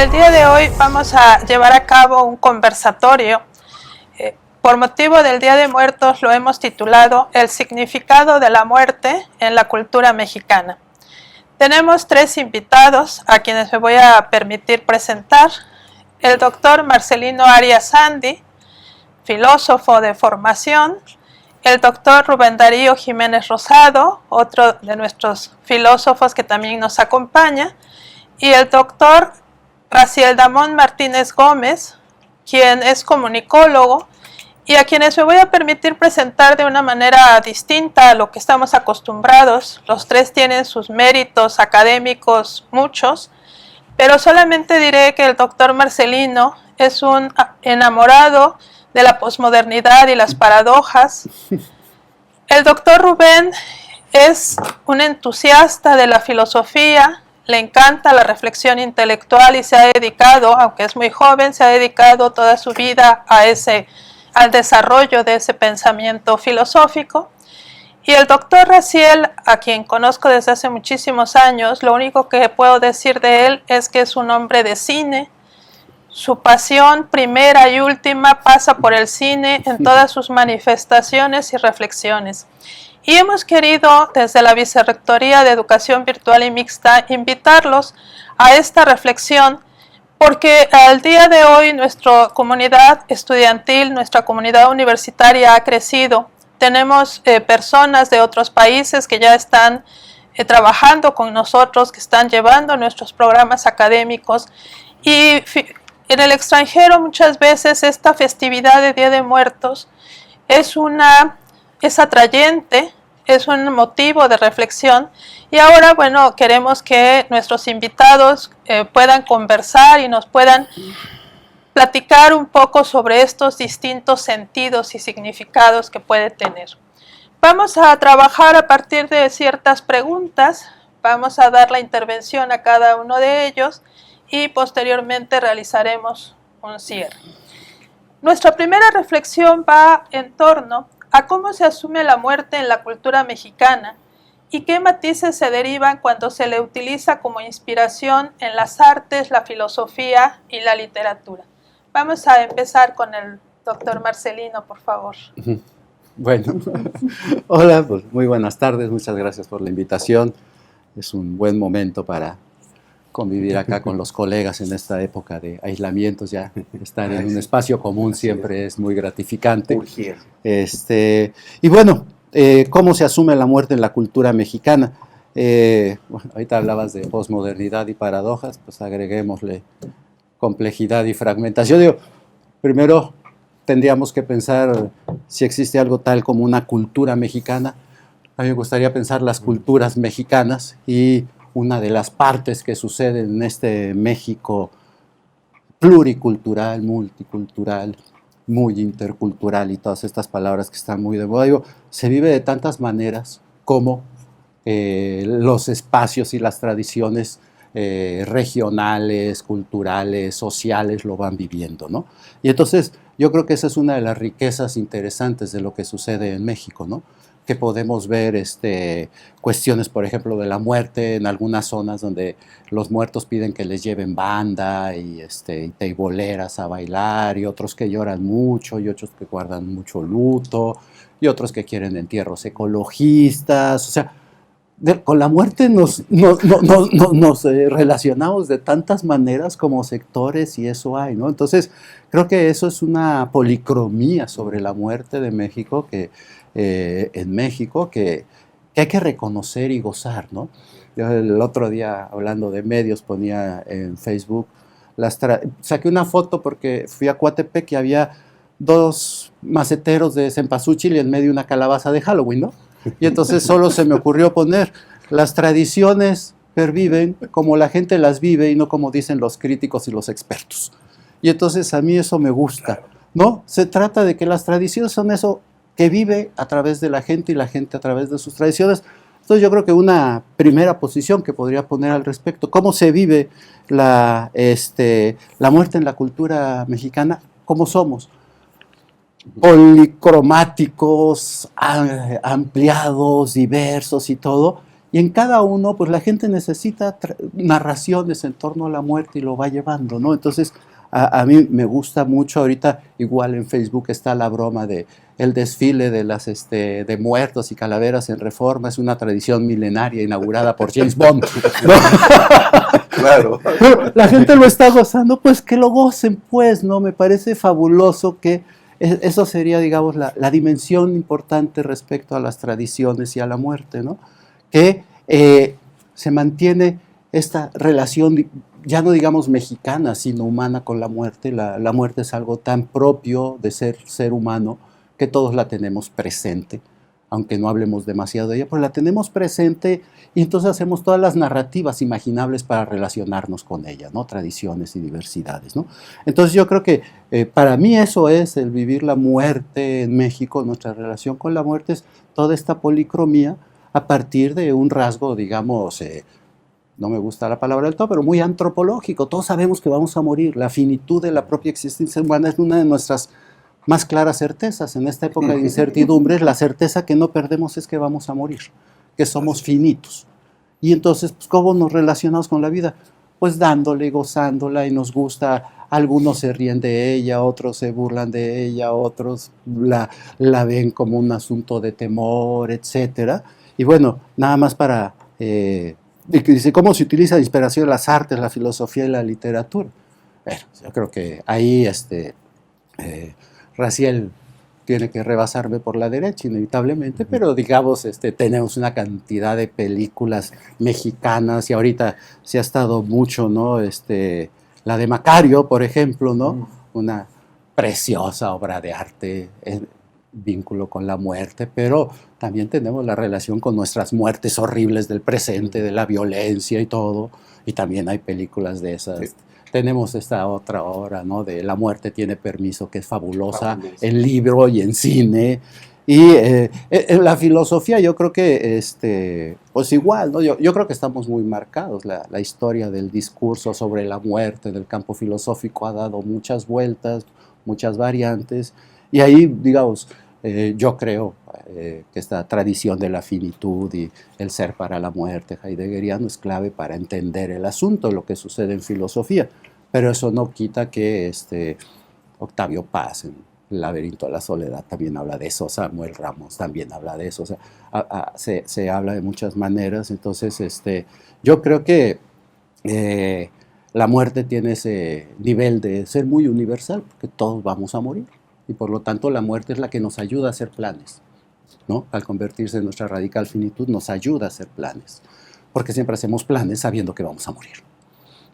El día de hoy vamos a llevar a cabo un conversatorio. Por motivo del Día de Muertos lo hemos titulado El significado de la muerte en la cultura mexicana. Tenemos 3 invitados a quienes me voy a permitir presentar. El doctor Marcelino Arias Sandi, filósofo de formación. El doctor Rubén Darío Jiménez Rosado, otro de nuestros filósofos que también nos acompaña. Y el doctor Raciel Damón Martínez Gómez, quien es comunicólogo y a quienes me voy a permitir presentar de una manera distinta a lo que estamos acostumbrados. Los 3 tienen sus méritos académicos, muchos, pero solamente diré que el doctor Marcelino es un enamorado de la posmodernidad y las paradojas. El doctor Rubén es un entusiasta de la filosofía, le encanta la reflexión intelectual y se ha dedicado, aunque es muy joven, se ha dedicado toda su vida al desarrollo de ese pensamiento filosófico. Y el doctor Raciel, a quien conozco desde hace muchísimos años, lo único que puedo decir de él es que es un hombre de cine. Su pasión primera y última pasa por el cine en todas sus manifestaciones y reflexiones. Y hemos querido, desde la Vicerrectoría de Educación Virtual y Mixta, invitarlos a esta reflexión, porque al día de hoy nuestra comunidad estudiantil, nuestra comunidad universitaria ha crecido. Tenemos personas de otros países que ya están trabajando con nosotros, que están llevando nuestros programas académicos. Y en el extranjero muchas veces esta festividad de Día de Muertos es atrayente, es un motivo de reflexión y ahora, bueno, queremos que nuestros invitados puedan conversar y nos puedan platicar un poco sobre estos distintos sentidos y significados que puede tener. Vamos a trabajar a partir de ciertas preguntas, vamos a dar la intervención a cada uno de ellos y posteriormente realizaremos un cierre. Nuestra primera reflexión va en torno a cómo se asume la muerte en la cultura mexicana y qué matices se derivan cuando se le utiliza como inspiración en las artes, la filosofía y la literatura. Vamos a empezar con el doctor Marcelino, por favor. Bueno, hola, pues muy buenas tardes, muchas gracias por la invitación. Es un buen momento para convivir acá con los colegas en esta época de aislamientos, ya estar en un espacio común siempre es muy gratificante. Y bueno, ¿cómo se asume la muerte en la cultura mexicana? Bueno, ahorita hablabas de posmodernidad y paradojas, pues agreguémosle complejidad y fragmentación. Digo, primero tendríamos que pensar si existe algo tal como una cultura mexicana. A mí me gustaría pensar las culturas mexicanas y una de las partes que sucede en este México pluricultural, multicultural, muy intercultural y todas estas palabras que están muy de moda, digo, se vive de tantas maneras como los espacios y las tradiciones regionales, culturales, sociales lo van viviendo, ¿no? Y entonces yo creo que esa es una de las riquezas interesantes de lo que sucede en México, ¿no? Que podemos ver cuestiones, por ejemplo, de la muerte en algunas zonas donde los muertos piden que les lleven banda y teiboleras a bailar, y otros que lloran mucho, y otros que guardan mucho luto, y otros que quieren entierros ecologistas. O sea, con la muerte nos relacionamos de tantas maneras como sectores y eso hay, ¿no? Entonces, creo que eso es una policromía sobre la muerte de México en México que hay que reconocer y gozar, ¿no? Yo el otro día, hablando de medios, ponía en Facebook, saqué una foto porque fui a Coatepec y había 2 maceteros de cempasúchil y en medio una calabaza de Halloween, ¿no? Y entonces solo se me ocurrió poner, las tradiciones perviven como la gente las vive y no como dicen los críticos y los expertos. Y entonces a mí eso me gusta, ¿no? Se trata de que las tradiciones son eso que vive a través de la gente y la gente a través de sus tradiciones. Entonces yo creo que una primera posición que podría poner al respecto, ¿cómo se vive la muerte en la cultura mexicana? ¿Cómo somos? Policromáticos, ampliados, diversos y todo, Y en cada uno, pues la gente necesita narraciones en torno a la muerte y lo va llevando, ¿no? Entonces, a mí me gusta mucho, ahorita igual en Facebook está la broma de el desfile de las de muertos y calaveras en Reforma, es una tradición milenaria inaugurada por James Bond, ¿no? Claro. La gente lo está gozando, pues que lo gocen, pues, ¿no? Me parece fabuloso que eso sería, digamos, la dimensión importante respecto a las tradiciones y a la muerte, ¿no? Que se mantiene esta relación, ya no digamos mexicana, sino humana con la muerte. La muerte es algo tan propio de ser humano que todos la tenemos presente, aunque no hablemos demasiado de ella, pero la tenemos presente y entonces hacemos todas las narrativas imaginables para relacionarnos con ella, ¿no? Tradiciones y diversidades, ¿no? Entonces yo creo que para mí eso es el vivir la muerte en México, nuestra relación con la muerte es toda esta policromía a partir de un rasgo, digamos, no me gusta la palabra del todo, pero muy antropológico. Todos sabemos que vamos a morir. La finitud de la propia existencia humana es una de nuestras más claras certezas. En esta época de incertidumbre, la certeza que no perdemos es que vamos a morir, que somos finitos. Y entonces, pues, ¿cómo nos relacionamos con la vida? Pues dándole, gozándola, y nos gusta. Algunos se ríen de ella, otros se burlan de ella, otros la ven como un asunto de temor, etcétera. Y bueno, nada más para... dice, ¿cómo se utiliza la inspiración de las artes, la filosofía y la literatura? Bueno, yo creo que ahí Raziel tiene que rebasarme por la derecha, inevitablemente, pero digamos, tenemos una cantidad de películas mexicanas y ahorita se ha estado mucho, ¿no? La de Macario, por ejemplo, ¿no? Una preciosa obra de arte, vínculo con la muerte, pero también tenemos la relación con nuestras muertes horribles del presente, de la violencia y todo, y también hay películas de esas. Sí. Tenemos esta otra obra, ¿no? De La muerte tiene permiso, que es fabulosa, en libro y en cine. Y en la filosofía yo creo que, pues igual, ¿no? Yo creo que estamos muy marcados. La historia del discurso sobre la muerte del campo filosófico ha dado muchas vueltas, muchas variantes. Y ahí, digamos, yo creo que esta tradición de la finitud y el ser para la muerte heideggeriano es clave para entender el asunto, lo que sucede en filosofía. Pero eso no quita que Octavio Paz, en El laberinto de la soledad, también habla de eso. Samuel Ramos también habla de eso. O sea, se habla de muchas maneras. Entonces, yo creo que la muerte tiene ese nivel de ser muy universal, porque todos vamos a morir. Y por lo tanto la muerte es la que nos ayuda a hacer planes, ¿no? Al convertirse en nuestra radical finitud nos ayuda a hacer planes, porque siempre hacemos planes sabiendo que vamos a morir,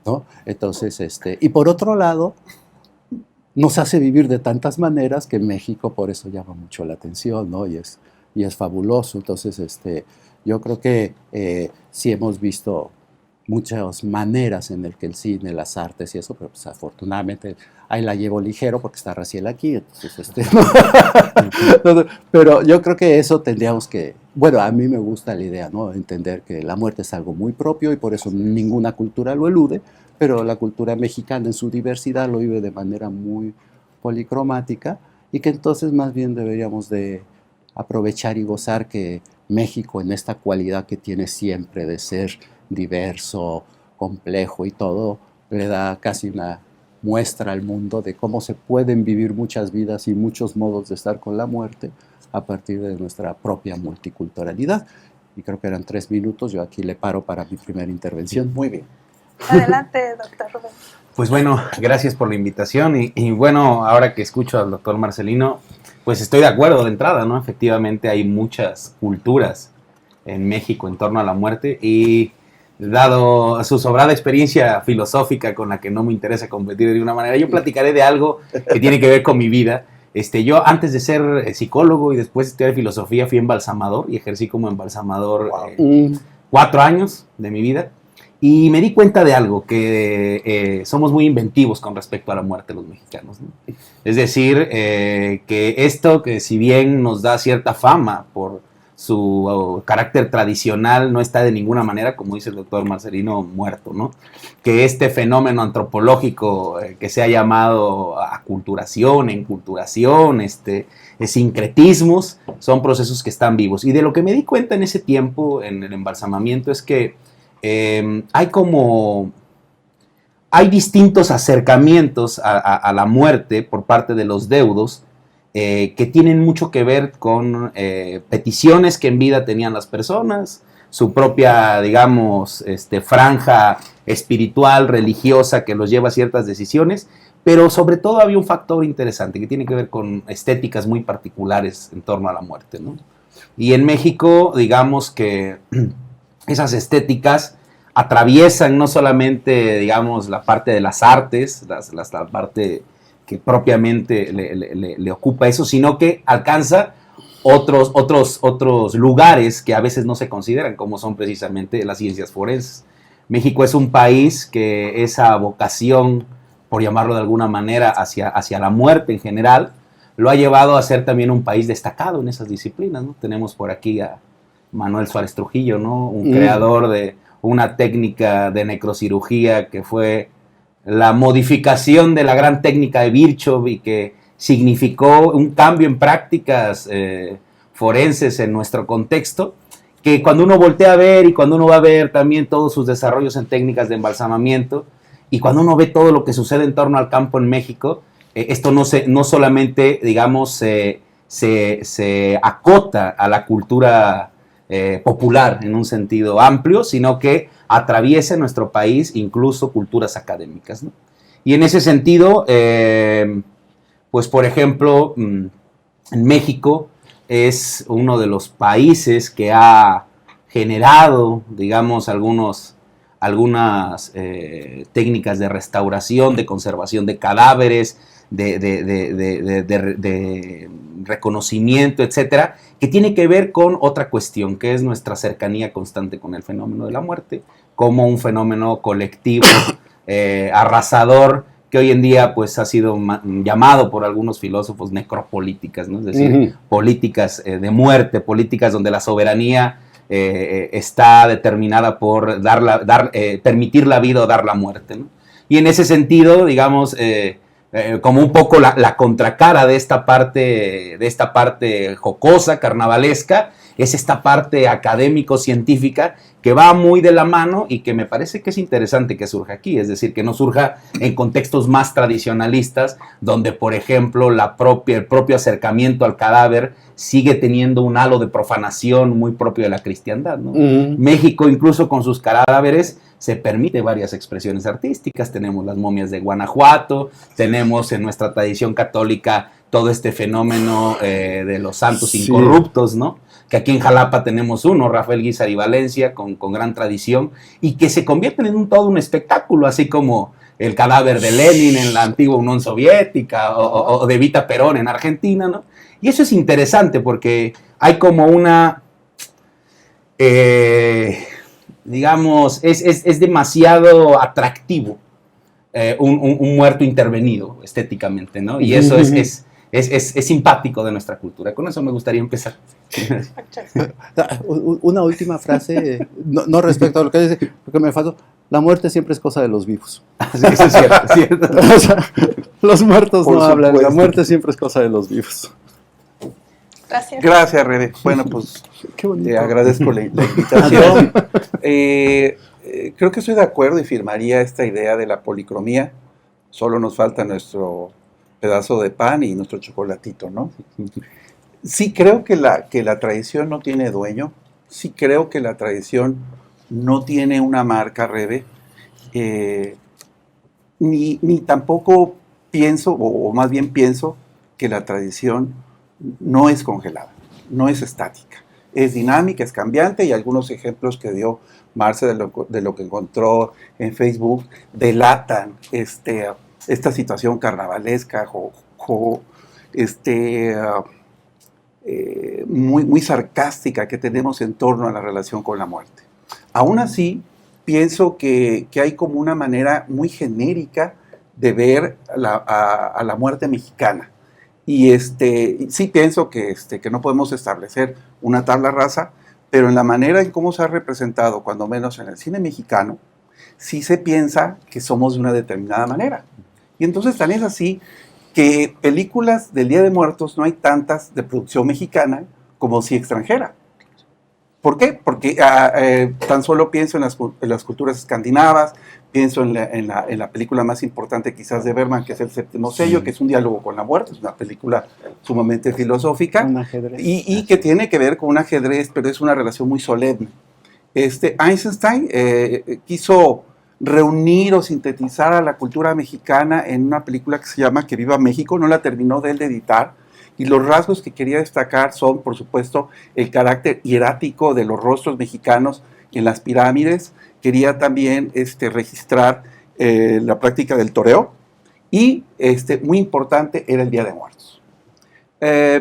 ¿no? Entonces, y por otro lado, nos hace vivir de tantas maneras que México por eso llama mucho la atención, ¿no? Y es fabuloso. Entonces, yo creo que sí hemos visto muchas maneras en el que el cine, las artes y eso, pero pues afortunadamente ahí la llevo ligero porque está Raziel aquí, entonces pero yo creo que eso tendríamos que, bueno, a mí me gusta la idea, ¿no? Entender que la muerte es algo muy propio y por eso ninguna cultura lo elude, pero la cultura mexicana en su diversidad lo vive de manera muy policromática y que entonces más bien deberíamos de aprovechar y gozar que México en esta cualidad que tiene siempre de ser diverso, complejo y todo, le da casi una muestra al mundo de cómo se pueden vivir muchas vidas y muchos modos de estar con la muerte a partir de nuestra propia multiculturalidad. Y creo que eran 3 minutos, yo aquí le paro para mi primera intervención. Muy bien. Adelante, doctor Rubén. Pues bueno, gracias por la invitación y bueno, ahora que escucho al doctor Marcelino, pues estoy de acuerdo de entrada, ¿no? Efectivamente hay muchas culturas en México en torno a la muerte y dado su sobrada experiencia filosófica con la que no me interesa competir de ninguna manera, yo platicaré de algo que tiene que ver con mi vida. Yo antes de ser psicólogo y después de estudiar filosofía fui embalsamador y ejercí como embalsamador 4 años de mi vida y me di cuenta de algo, que somos muy inventivos con respecto a la muerte los mexicanos, ¿no? Es decir, que esto que si bien nos da cierta fama por su carácter tradicional no está de ninguna manera, como dice el doctor Marcelino, muerto, ¿no? Que este fenómeno antropológico que se ha llamado aculturación, enculturación, sincretismos, son procesos que están vivos. Y de lo que me di cuenta en ese tiempo, en el embalsamamiento, es que hay distintos acercamientos a la muerte por parte de los deudos, que tienen mucho que ver con peticiones que en vida tenían las personas, su propia, digamos, franja espiritual, religiosa, que los lleva a ciertas decisiones, pero sobre todo había un factor interesante que tiene que ver con estéticas muy particulares en torno a la muerte, ¿no? Y en México, digamos que esas estéticas atraviesan no solamente, digamos, la parte de las artes, la parte que propiamente le ocupa eso, sino que alcanza otros lugares que a veces no se consideran, como son precisamente las ciencias forenses. México es un país que esa vocación, por llamarlo de alguna manera, hacia la muerte en general, lo ha llevado a ser también un país destacado en esas disciplinas, ¿no? Tenemos por aquí a Manuel Suárez Trujillo, ¿no? Un creador de una técnica de necrocirugía que fue la modificación de la gran técnica de Virchow y que significó un cambio en prácticas forenses en nuestro contexto, que cuando uno voltea a ver y cuando uno va a ver también todos sus desarrollos en técnicas de embalsamamiento y cuando uno ve todo lo que sucede en torno al campo en México, esto no solamente, digamos, se acota a la cultura popular en un sentido amplio, sino que atraviesa en nuestro país incluso culturas académicas, ¿no? Y en ese sentido, pues por ejemplo, en México es uno de los países que ha generado, digamos, algunas técnicas de restauración, de conservación de cadáveres, de reconocimiento, etcétera, que tiene que ver con otra cuestión, que es nuestra cercanía constante con el fenómeno de la muerte, como un fenómeno colectivo, arrasador, que hoy en día pues ha sido llamado por algunos filósofos necropolíticas, ¿no? Es decir, políticas de muerte, políticas donde la soberanía está determinada por permitir la vida o dar la muerte, ¿no? Y en ese sentido, digamos, como un poco la contracara de esta parte jocosa, carnavalesca, es esta parte académico-científica que va muy de la mano y que me parece que es interesante que surja aquí, es decir, que no surja en contextos más tradicionalistas, donde, por ejemplo, el propio acercamiento al cadáver sigue teniendo un halo de profanación muy propio de la cristiandad, ¿no? México, incluso con sus cadáveres, se permite varias expresiones artísticas. Tenemos las momias de Guanajuato, tenemos en nuestra tradición católica todo este fenómeno de los santos incorruptos, ¿no? Que aquí en Jalapa tenemos uno, Rafael Guízar y Valencia, con gran tradición, y que se convierten en todo un espectáculo, así como el cadáver de Lenin en la antigua Unión Soviética, o de Evita Perón en Argentina, ¿no? Y eso es interesante porque hay como una, digamos, es demasiado atractivo un muerto intervenido estéticamente, ¿no? Y eso es simpático de nuestra cultura. Con eso me gustaría empezar. Una última frase, no respecto a lo que dice, porque me faltó. La muerte siempre es cosa de los vivos. Eso es cierto, cierto. O sea, los muertos Por no hablan, la supuesto. muerte siempre es cosa de los vivos. Gracias. Gracias, Rebe. Bueno, pues Qué bonito. te agradezco la invitación. Creo que estoy de acuerdo y firmaría esta idea de la policromía. Solo nos falta nuestro pedazo de pan y nuestro chocolatito, ¿no? Sí creo que la tradición no tiene dueño. Sí creo que la tradición no tiene una marca, Rebe. Ni tampoco pienso, o más bien pienso, que la tradición no es congelada, no es estática. Es dinámica, es cambiante, y algunos ejemplos que dio Marce de lo que encontró en Facebook delatan esta situación carnavalesca, muy sarcástica que tenemos en torno a la relación con la muerte. Aún así, pienso que hay como una manera muy genérica de ver a la muerte mexicana. Y sí pienso que no podemos establecer una tabla rasa, pero en la manera en cómo se ha representado, cuando menos en el cine mexicano, sí se piensa que somos de una determinada manera. Y entonces tan es así que películas del Día de Muertos no hay tantas de producción mexicana como si extranjera. ¿Por qué? Porque tan solo pienso en las culturas escandinavas, pienso en la película más importante quizás de Bergman, que es El Séptimo Sello, que es un diálogo con la muerte, es una película sumamente filosófica y que tiene que ver con un ajedrez, pero es una relación muy solemne. Eisenstein quiso reunir o sintetizar a la cultura mexicana en una película que se llama Que Viva México, no la terminó de él de editar, y los rasgos que quería destacar son, por supuesto, el carácter hierático de los rostros mexicanos en las pirámides. Quería también registrar la práctica del toreo y, muy importante, era el Día de Muertos.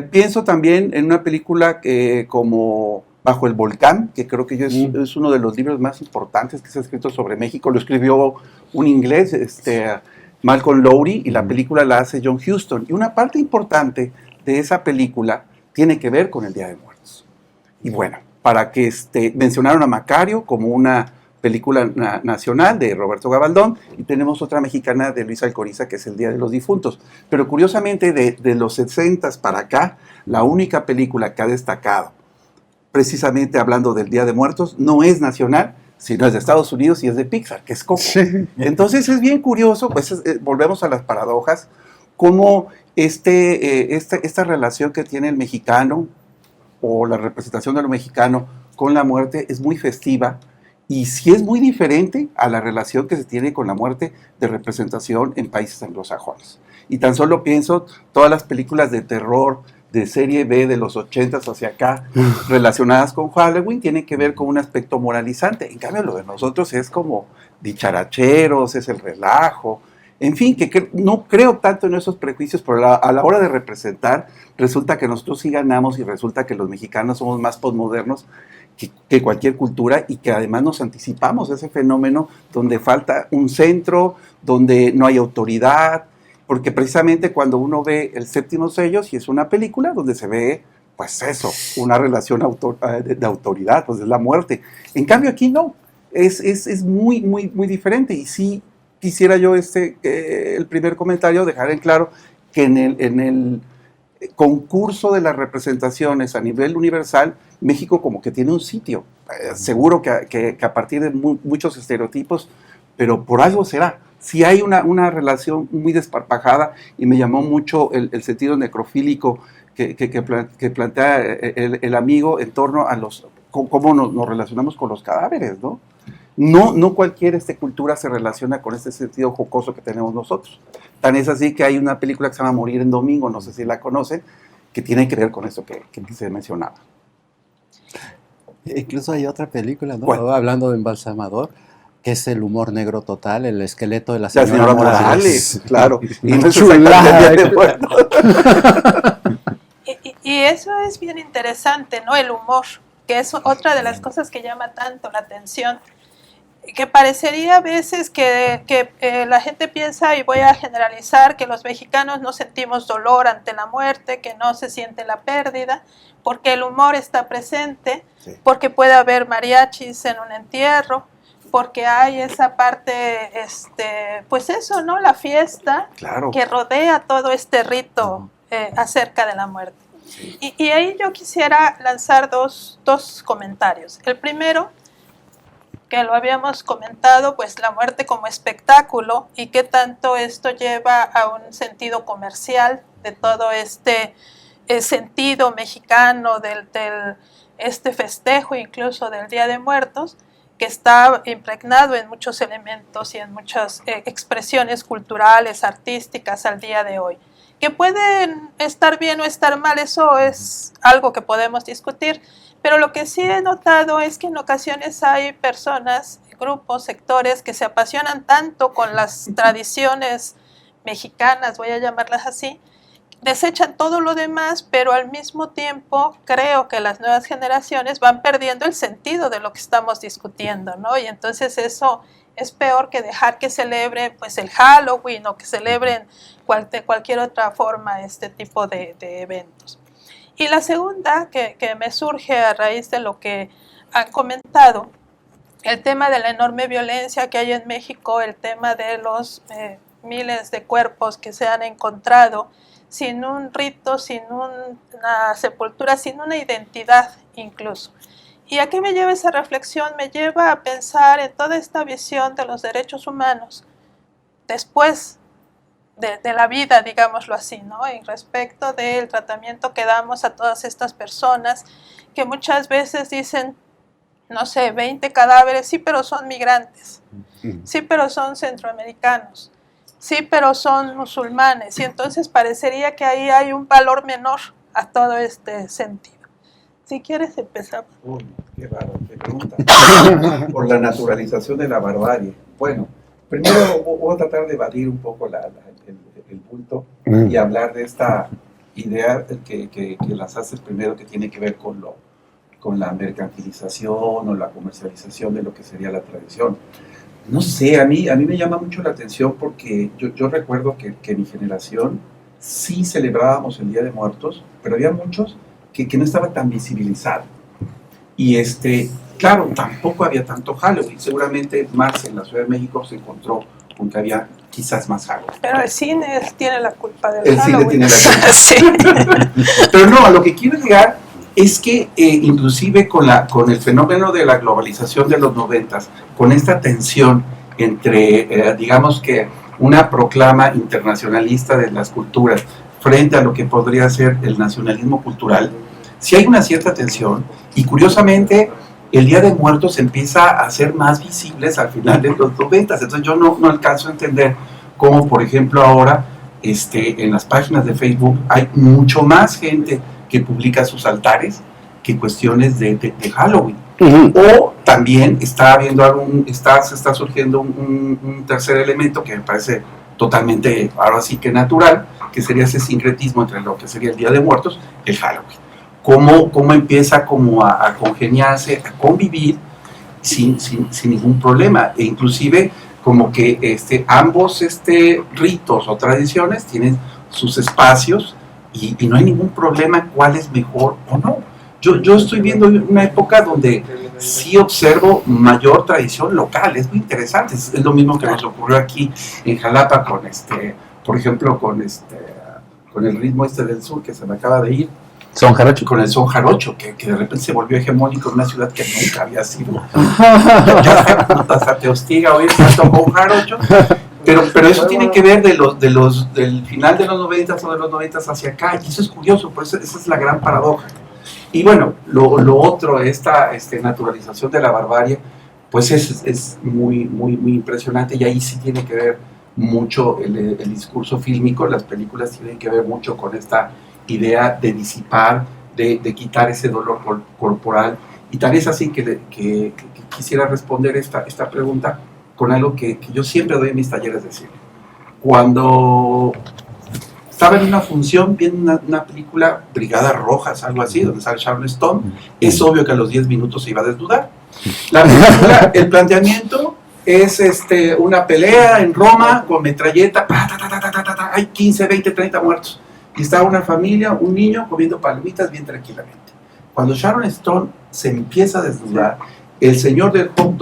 Pienso también en una película como Bajo el Volcán, que creo que es uno de los libros más importantes que se ha escrito sobre México. Lo escribió un inglés, Malcolm Lowry, y la película la hace John Huston. Y una parte importante de esa película tiene que ver con el Día de Muertos. Y bueno, para que mencionaron a Macario como una película nacional de Roberto Gabaldón, y tenemos otra mexicana de Luis Alcoriza, que es El Día de los Difuntos. Pero curiosamente, de los 60s para acá, la única película que ha destacado, precisamente hablando del Día de Muertos, no es nacional, sino es de Estados Unidos y es de Pixar, que es Coco. Sí. Entonces es bien curioso, pues volvemos a las paradojas, cómo esta relación que tiene el mexicano, o la representación de lo mexicano con la muerte, es muy festiva, y sí es muy diferente a la relación que se tiene con la muerte de representación en países anglosajones. Y tan solo pienso todas las películas de terror de serie B de los 80s hacia acá, relacionadas con Halloween, tienen que ver con un aspecto moralizante. En cambio, lo de nosotros es como dicharacheros, es el relajo. En fin, que no creo tanto en esos prejuicios, pero a la hora de representar, resulta que nosotros sí ganamos, y resulta que los mexicanos somos más posmodernos que cualquier cultura, y que además nos anticipamos a ese fenómeno donde falta un centro, donde no hay autoridad, porque precisamente cuando uno ve El Séptimo Sello, si es una película donde se ve, pues eso, una relación de autoridad, pues es la muerte. En cambio aquí no, es muy, muy, muy diferente. Y sí quisiera yo el primer comentario dejar en claro que en el concurso de las representaciones a nivel universal, México como que tiene un sitio. Seguro que a partir de muchos estereotipos, pero por algo será. Sí hay una relación muy desparpajada, y me llamó mucho el sentido necrofílico que plantea el amigo en torno a cómo nos relacionamos con los cadáveres, ¿no? No cualquier cultura se relaciona con este sentido jocoso que tenemos nosotros. Tan es así que hay una película que se llama Morir en Domingo, no sé si la conocen, que tiene que ver con esto que se mencionaba. Incluso hay otra película, ¿no? ¿Cuál? Hablando de Embalsamador, que es el humor negro total, el esqueleto de la señora, la señora Morales. Claro. Y no chulada. Y eso es bien interesante, ¿no? El humor, que es otra de las cosas que llama tanto la atención, que parecería a veces que la gente piensa, y voy a generalizar, que los mexicanos no sentimos dolor ante la muerte, que no se siente la pérdida, porque el humor está presente, sí, porque puede haber mariachis en un entierro, porque hay esa parte, pues eso, ¿no? La fiesta, claro, que rodea todo este rito acerca de la muerte. Sí. Y ahí yo quisiera lanzar dos comentarios. El primero, que lo habíamos comentado, pues la muerte como espectáculo, y qué tanto esto lleva a un sentido comercial de todo sentido mexicano del festejo, incluso del Día de Muertos, que está impregnado en muchos elementos y en muchas expresiones culturales, artísticas al día de hoy. Que pueden estar bien o estar mal, eso es algo que podemos discutir, pero lo que sí he notado es que en ocasiones hay personas, grupos, sectores que se apasionan tanto con las tradiciones mexicanas, voy a llamarlas así, desechan todo lo demás, pero al mismo tiempo creo que las nuevas generaciones van perdiendo el sentido de lo que estamos discutiendo, ¿no? Y entonces eso es peor que dejar que celebren pues el Halloween o que celebren de cualquier otra forma este tipo de eventos. Y la segunda que me surge a raíz de lo que han comentado, el tema de la enorme violencia que hay en México, el tema de los miles de cuerpos que se han encontrado sin un rito, sin una sepultura, sin una identidad incluso. ¿Y a qué me lleva esa reflexión? Me lleva a pensar en toda esta visión de los derechos humanos después de la vida, digámoslo así, ¿no? En respecto del tratamiento que damos a todas estas personas que muchas veces dicen, no sé, 20 cadáveres, sí, pero son migrantes, sí, pero son centroamericanos, sí, pero son musulmanes, y entonces parecería que ahí hay un valor menor a todo este sentido. Si quieres empezamos. Uy, qué raro, qué pregunta. Por la naturalización de la barbarie. Bueno, primero voy a tratar de evadir un poco el bulto y hablar de esta idea que las haces primero, que tiene que ver con la mercantilización o la comercialización de lo que sería la tradición. No sé, a mí me llama mucho la atención porque yo recuerdo que mi generación sí celebrábamos el Día de Muertos, pero había muchos que no estaba tan visibilizado. Y claro, tampoco había tanto Halloween. Seguramente Marce en la Ciudad de México se encontró con que había quizás más Halloween. Pero el cine tiene la culpa del el Halloween. El cine tiene la culpa. Sí. Pero no, a lo que quiero llegar es que inclusive con el fenómeno de la globalización de los 90s, con esta tensión entre, digamos que una proclama internacionalista de las culturas frente a lo que podría ser el nacionalismo cultural, sí hay una cierta tensión, y curiosamente el Día de Muertos empieza a ser más visibles al final de los 90s. Entonces yo no alcanzo a entender cómo, por ejemplo, ahora en las páginas de Facebook hay mucho más gente que publica sus altares que cuestiones de Halloween. O también se está surgiendo un tercer elemento que me parece totalmente, ahora sí que natural, que sería ese sincretismo entre lo que sería el Día de Muertos y el Halloween. Cómo empieza como a congeniarse, a convivir sin ningún problema, e inclusive como que ambos ritos o tradiciones tienen sus espacios y no hay ningún problema cuál es mejor o no. Yo estoy viendo una época donde sí observo mayor tradición local, es muy interesante, es lo mismo que nos ocurrió aquí en Jalapa con por ejemplo con el ritmo del sur que se me acaba de ir. Son jarocho. Con el son jarocho, que de repente se volvió hegemónico en una ciudad que nunca había sido. Hasta te hostiga oír tanto con jarocho. Pero eso tiene que ver del final de los 90s o de los 90s hacia acá, y eso es curioso, por eso esa es la gran paradoja. Y bueno, lo otro, esta naturalización de la barbarie, pues es muy, muy, muy impresionante, y ahí sí tiene que ver mucho el discurso fílmico. Las películas tienen que ver mucho con esta idea de disipar, de quitar ese dolor corporal, y tal es así que quisiera responder esta pregunta con algo que yo siempre doy en mis talleres de cine. Cuando estaba en una función viendo una película, Brigadas Rojas, algo así, donde sale Sharon Stone, es obvio que a los 10 minutos se iba a desnudar. La película, el planteamiento es una pelea en Roma con metralleta, hay 15, 20, 30 muertos. Y está una familia, un niño comiendo palomitas bien tranquilamente. Cuando Sharon Stone se empieza a desnudar, el señor dejó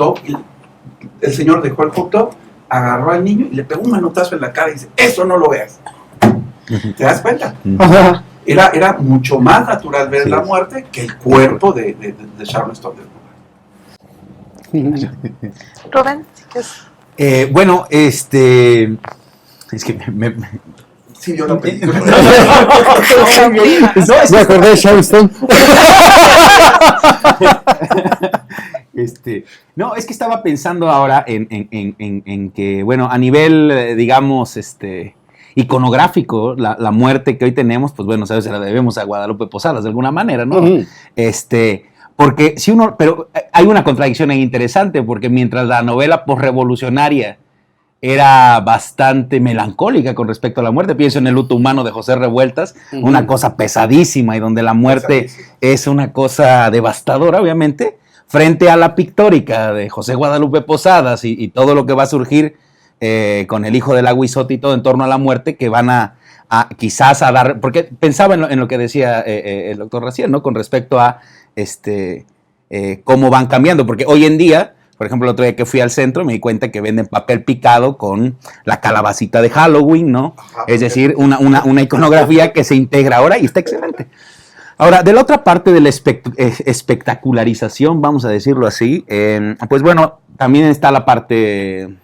el hot dog, agarró al niño y le pegó un manotazo en la cara y dice, eso no lo veas. ¿Te das cuenta? Era mucho más natural ver la muerte que el cuerpo de Sharon Stone. Rubén, bueno, es que Sí, yo la película. Me acordé de Sharon Stone. No, es que estaba pensando ahora en que, bueno, a nivel, digamos, iconográfico, la muerte que hoy tenemos, pues bueno, sabes, se la debemos a Guadalupe Posadas de alguna manera, ¿no? Porque pero hay una contradicción ahí interesante, porque mientras la novela posrevolucionaria era bastante melancólica con respecto a la muerte, pienso en El luto humano de José Revueltas, una cosa pesadísima y donde la muerte es una cosa devastadora, obviamente, frente a la pictórica de José Guadalupe Posadas y todo lo que va a surgir con el hijo del Aguizote y todo en torno a la muerte, que van a quizás a dar, porque pensaba en lo que decía el doctor recién, ¿no? Con respecto a cómo van cambiando, porque hoy en día, por ejemplo, el otro día que fui al centro me di cuenta que venden papel picado con la calabacita de Halloween, ¿no? Ajá, es decir, una iconografía que se integra ahora y está excelente. Ahora, de la otra parte de la espectacularización, vamos a decirlo así, pues bueno, también está la parte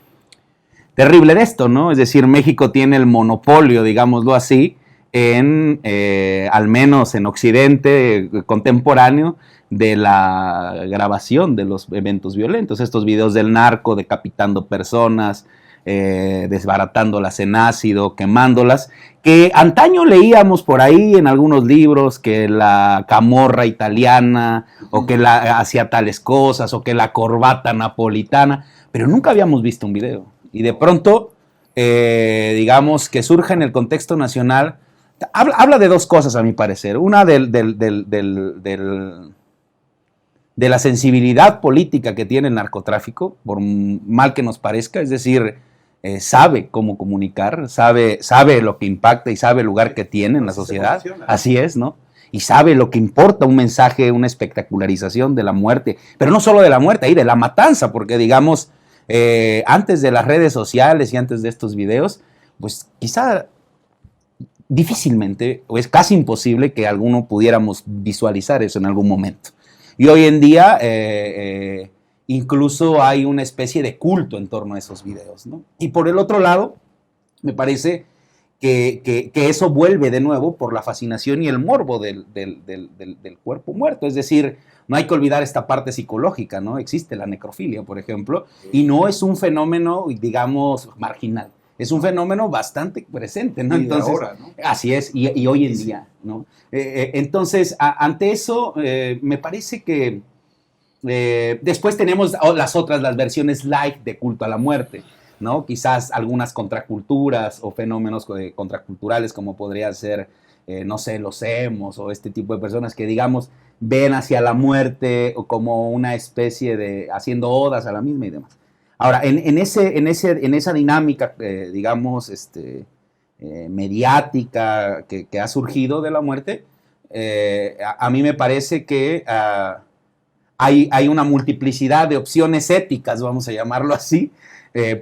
terrible de esto, ¿no? Es decir, México tiene el monopolio, digámoslo así, al menos en Occidente contemporáneo, de la grabación de los eventos violentos, estos videos del narco decapitando personas, desbaratándolas en ácido, quemándolas, que antaño leíamos por ahí en algunos libros que la camorra italiana, o que hacía tales cosas, o que la corbata napolitana, pero nunca habíamos visto un video. Y de pronto, digamos, que surge en el contexto nacional, habla de dos cosas a mi parecer. Una de la sensibilidad política que tiene el narcotráfico, por mal que nos parezca, es decir, sabe cómo comunicar, sabe lo que impacta y sabe el lugar que tiene en la sociedad, así es, ¿no? Y sabe lo que importa un mensaje, una espectacularización de la muerte, pero no solo de la muerte, ahí de la matanza, porque digamos, antes de las redes sociales y antes de estos videos, pues quizá difícilmente, o es casi imposible que alguno pudiéramos visualizar eso en algún momento. Y hoy en día incluso hay una especie de culto en torno a esos videos, ¿no? Y por el otro lado, me parece que eso vuelve de nuevo por la fascinación y el morbo del cuerpo muerto. Es decir, no hay que olvidar esta parte psicológica, ¿no? Existe la necrofilia, por ejemplo, y no es un fenómeno, digamos, marginal. Es un fenómeno bastante presente, ¿no? Entonces, ahora, ¿no? Así es, y hoy en día, ¿no? Entonces, ante eso, me parece que después tenemos las versiones light de culto a la muerte, ¿no? Quizás algunas contraculturas o fenómenos contraculturales, como podría ser, no sé, los emos o este tipo de personas que, digamos, ven hacia la muerte o como una especie de haciendo odas a la misma y demás. Ahora, en esa dinámica, digamos, mediática que ha surgido de la muerte, a mí me parece que hay una multiplicidad de opciones éticas, vamos a llamarlo así,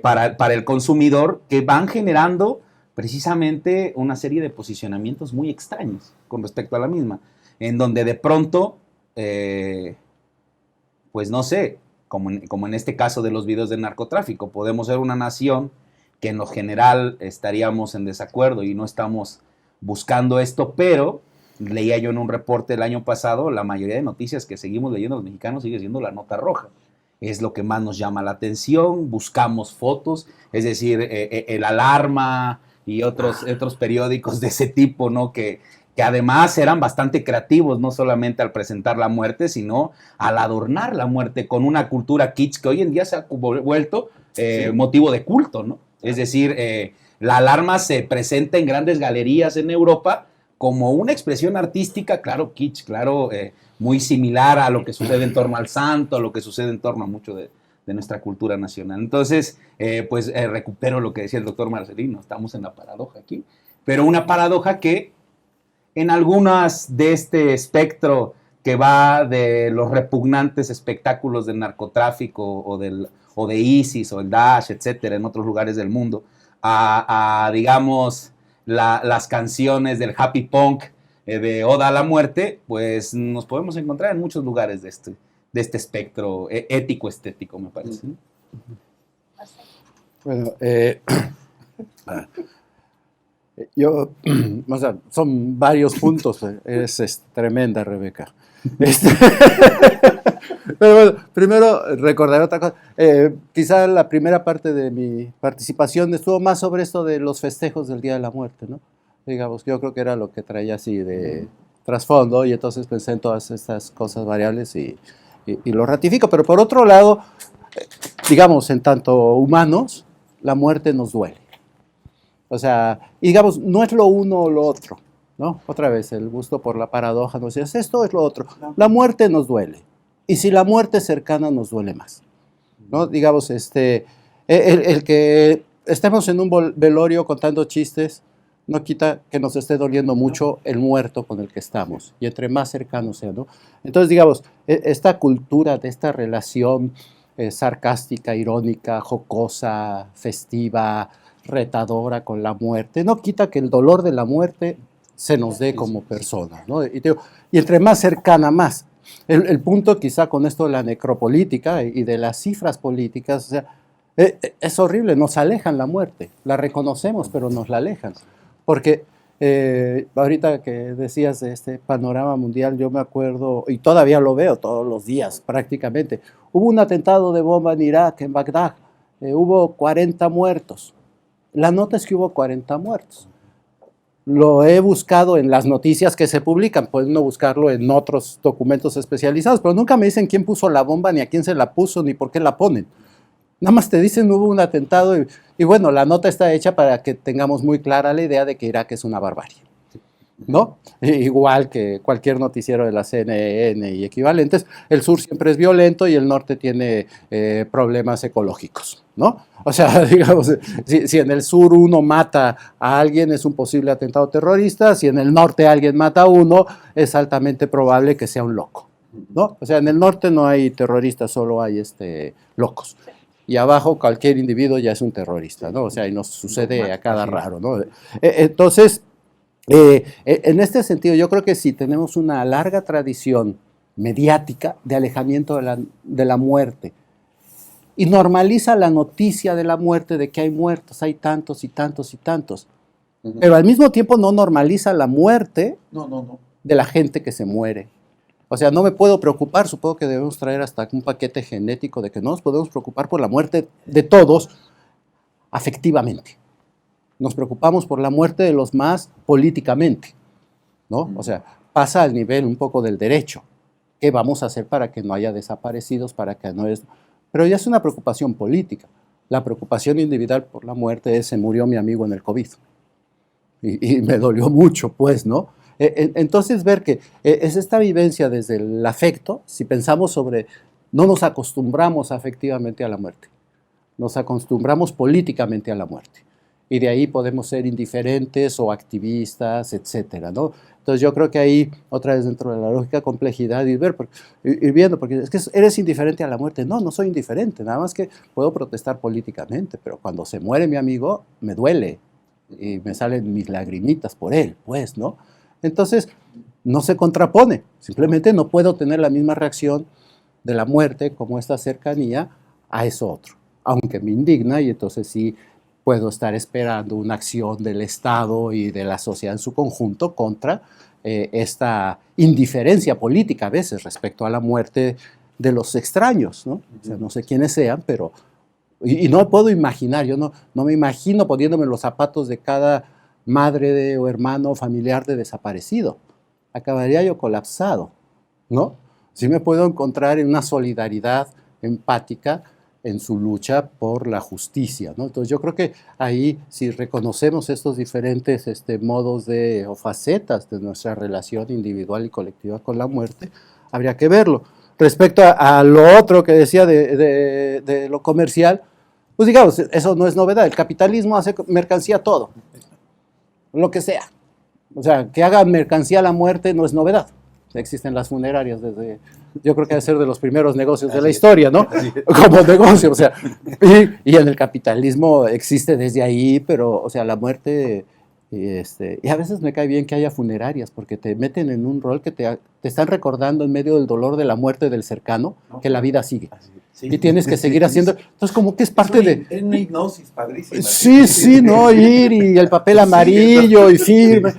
para el consumidor, que van generando precisamente una serie de posicionamientos muy extraños con respecto a la misma, en donde de pronto, pues no sé, como en este caso de los videos del narcotráfico, podemos ser una nación que en lo general estaríamos en desacuerdo y no estamos buscando esto, pero leía yo en un reporte el año pasado, la mayoría de noticias que seguimos leyendo los mexicanos sigue siendo la nota roja. Es lo que más nos llama la atención, buscamos fotos, es decir, el Alarma y otros periódicos de ese tipo, ¿no? Que además eran bastante creativos, no solamente al presentar la muerte, sino al adornar la muerte con una cultura kitsch que hoy en día se ha vuelto motivo de culto, ¿no? Es decir, la Alarma se presenta en grandes galerías en Europa como una expresión artística, claro, kitsch, claro, muy similar a lo que sucede en torno al santo, a lo que sucede en torno a mucho de nuestra cultura nacional. Entonces, recupero lo que decía el doctor Marcelino, estamos en la paradoja aquí, pero una paradoja que en algunas de este espectro que va de los repugnantes espectáculos del narcotráfico o de ISIS o el Daesh, etcétera, en otros lugares del mundo, a digamos, las canciones del happy punk de Oda a la Muerte, pues nos podemos encontrar en muchos lugares de este espectro ético-estético, me parece. Bueno, o sea, son varios puntos. Es tremenda, Rebeca. Pero bueno, primero recordar otra cosa. Quizá la primera parte de mi participación estuvo más sobre esto de los festejos del Día de la Muerte, ¿no? Digamos, yo creo que era lo que traía así de trasfondo, y entonces pensé en todas estas cosas variables y lo ratifico. Pero por otro lado, digamos, en tanto humanos, la muerte nos duele. O sea, y digamos, no es lo uno o lo otro, ¿no? Otra vez, el gusto por la paradoja nos dice, esto es lo otro. La muerte nos duele. y si la muerte cercana nos duele más, ¿no? Digamos, el que estemos en un velorio contando chistes no quita que nos esté doliendo mucho el muerto con el que estamos, y entre más cercano sea, ¿no? Entonces, digamos, esta cultura de esta relación sarcástica, irónica, jocosa, festiva, retadora con la muerte, no quita que el dolor de la muerte se nos dé como personas, ¿no? Y entre más cercana, más. El punto quizá con esto de la necropolítica y de las cifras políticas, o sea, es horrible, nos alejan la muerte, la reconocemos, pero nos la alejan. Porque ahorita que decías de este panorama mundial, yo me acuerdo, y todavía lo veo todos los días prácticamente, hubo un atentado de bomba en Irak, en Bagdad, hubo 40 muertos. La nota es que hubo 40 muertos. Lo he buscado en las noticias que se publican, pueden no buscarlo en otros documentos especializados, pero nunca me dicen quién puso la bomba, ni a quién se la puso, ni por qué la ponen. Nada más te dicen hubo un atentado y bueno, la nota está hecha para que tengamos muy clara la idea de que Irak es una barbarie, ¿no? Igual que cualquier noticiero de la CNN y equivalentes, el sur siempre es violento y el norte tiene problemas ecológicos, ¿no? O sea, digamos, si en el sur uno mata a alguien es un posible atentado terrorista, si en el norte alguien mata a uno es altamente probable que sea un loco, ¿no? O sea, en el norte no hay terroristas, solo hay locos. Y abajo cualquier individuo ya es un terrorista, ¿no? O sea, y nos sucede a cada raro, ¿no? Entonces, en este sentido, yo creo que sí tenemos una larga tradición mediática de alejamiento de la muerte y normaliza la noticia de la muerte, de que hay muertos, hay tantos y tantos y tantos. Pero al mismo tiempo no normaliza la muerte de la gente que se muere. O sea, no me puedo preocupar, supongo que debemos traer hasta un paquete genético de que no nos podemos preocupar por la muerte de todos afectivamente. Nos preocupamos por la muerte de los más políticamente, ¿no? O sea, pasa al nivel un poco del derecho. ¿Qué vamos a hacer para que no haya desaparecidos, para que no es... Pero ya es una preocupación política. La preocupación individual por la muerte es: se murió mi amigo en el COVID. Y me dolió mucho, pues, ¿no? Entonces, ver que es esta vivencia desde el afecto, si pensamos sobre, no nos acostumbramos afectivamente a la muerte, nos acostumbramos políticamente a la muerte, y de ahí podemos ser indiferentes o activistas, etcétera, ¿no? Entonces yo creo que ahí, otra vez dentro de la lógica complejidad, ir viendo, porque es que eres indiferente a la muerte. No, no soy indiferente, nada más que puedo protestar políticamente, pero cuando se muere mi amigo, me duele, y me salen mis lagrimitas por él, pues, ¿no? Entonces, no se contrapone, simplemente no puedo tener la misma reacción de la muerte como esta cercanía a eso otro, aunque me indigna, y entonces sí puedo estar esperando una acción del Estado y de la sociedad en su conjunto contra esta indiferencia política a veces respecto a la muerte de los extraños, ¿no? O sea, no sé quiénes sean, pero... Y no puedo imaginar, yo no me imagino poniéndome los zapatos de cada madre o hermano familiar de desaparecido. Acabaría yo colapsado, ¿no? Sí me puedo encontrar en una solidaridad empática en su lucha por la justicia, ¿no? Entonces yo creo que ahí, si reconocemos estos diferentes modos o facetas de nuestra relación individual y colectiva con la muerte, habría que verlo. Respecto a lo otro que decía de lo comercial, pues digamos, eso no es novedad. El capitalismo hace mercancía todo, lo que sea. O sea, que haga mercancía la muerte no es novedad. Existen las funerarias desde, yo creo que debe ser de los primeros negocios de la historia, ¿no? Como negocio, o sea, y en el capitalismo existe desde ahí, pero, o sea, la muerte, y a veces me cae bien que haya funerarias, porque te meten en un rol que te están recordando en medio del dolor de la muerte del cercano, que la vida sigue. Y tienes que seguir haciendo, entonces como que es parte de... Es una hipnosis padrísima. Sí, ¿no? Ir y el papel amarillo y firme.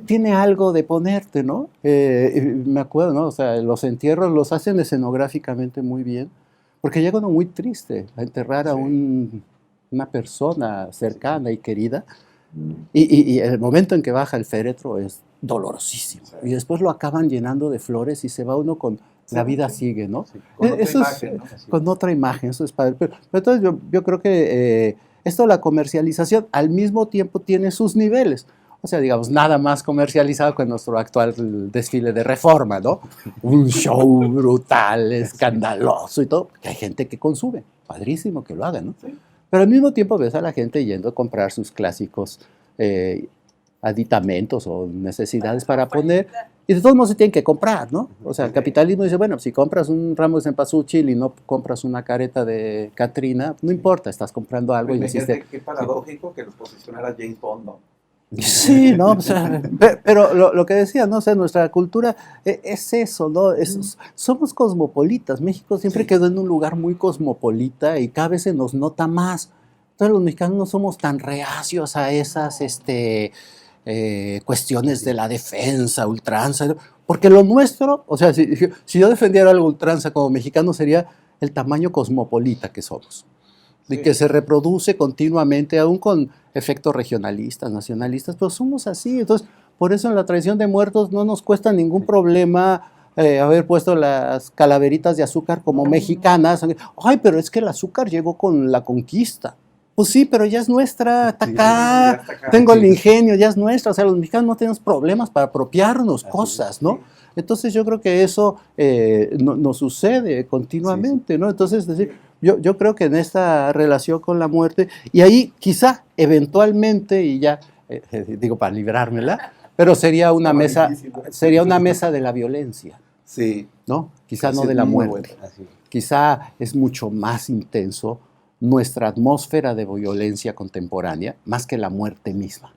Tiene algo de ponerte, ¿no? Me acuerdo, ¿no? O sea, los entierros los hacen escenográficamente muy bien, porque llega uno muy triste a enterrar a una persona cercana y querida, y el momento en que baja el féretro es dolorosísimo, y después lo acaban llenando de flores y se va uno con la vida sigue, ¿no? Sí, con otra imagen, ¿no? Con otra imagen, eso es padre. Pero entonces yo creo que esto, la comercialización, al mismo tiempo tiene sus niveles. O sea, digamos, nada más comercializado que nuestro actual desfile de Reforma, ¿no? Un show brutal, escandaloso y todo, que hay gente que consume, padrísimo que lo haga, ¿no? Sí. Pero al mismo tiempo ves a la gente yendo a comprar sus clásicos aditamentos o necesidades para poner, y de todos modos se tienen que comprar, ¿no? O sea, el capitalismo dice, bueno, si compras un ramo de cempasúchil y no compras una careta de Catrina, no importa, estás comprando algo y Imagínate qué paradójico que los posicionara James Bond, ¿no? Sí, ¿no? O sea, pero lo que decía, ¿no? O sea, nuestra cultura es eso, ¿no? Somos cosmopolitas. México siempre quedó en un lugar muy cosmopolita y cada vez se nos nota más. Entonces los mexicanos no somos tan reacios a esas cuestiones de la defensa, ultranza, porque lo nuestro, o sea, si yo defendiera algo ultranza como mexicano sería el tamaño cosmopolita que somos. De que se reproduce continuamente, aún con efectos regionalistas, nacionalistas, pero somos así. Entonces, por eso en la tradición de muertos no nos cuesta ningún problema haber puesto las calaveritas de azúcar como mexicanas. Ay, pero es que el azúcar llegó con la conquista. Pues sí, pero ya es nuestra, está acá, tengo el ingenio, ya es nuestra. O sea, los mexicanos no tenemos problemas para apropiarnos cosas, ¿no? Entonces yo creo que eso nos sucede continuamente, ¿no? Entonces, es decir, yo creo que en esta relación con la muerte, y ahí quizá eventualmente, y ya digo para librármela, pero sería una mesa de la violencia, Sí. ¿no? Quizá Sí, no de la muy muerte. bueno. Quizá es mucho más intenso nuestra atmósfera de violencia contemporánea, más que la muerte misma.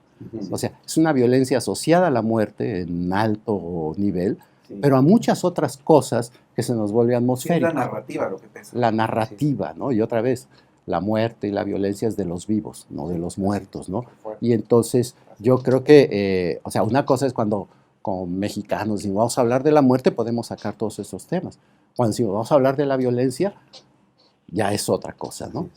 O sea, es una violencia asociada a la muerte en alto nivel, Sí. pero a muchas otras cosas que se nos vuelve Sí, es atmosférico. la narrativa lo que pesa. La narrativa, ¿no? Y otra vez, la muerte y la violencia es de los vivos, no de los muertos, ¿no? Y entonces yo creo que, o sea, una cosa es cuando como mexicanos, si vamos a hablar de la muerte, podemos sacar todos esos temas. Cuando si vamos a hablar de la violencia, ya es otra cosa, ¿no?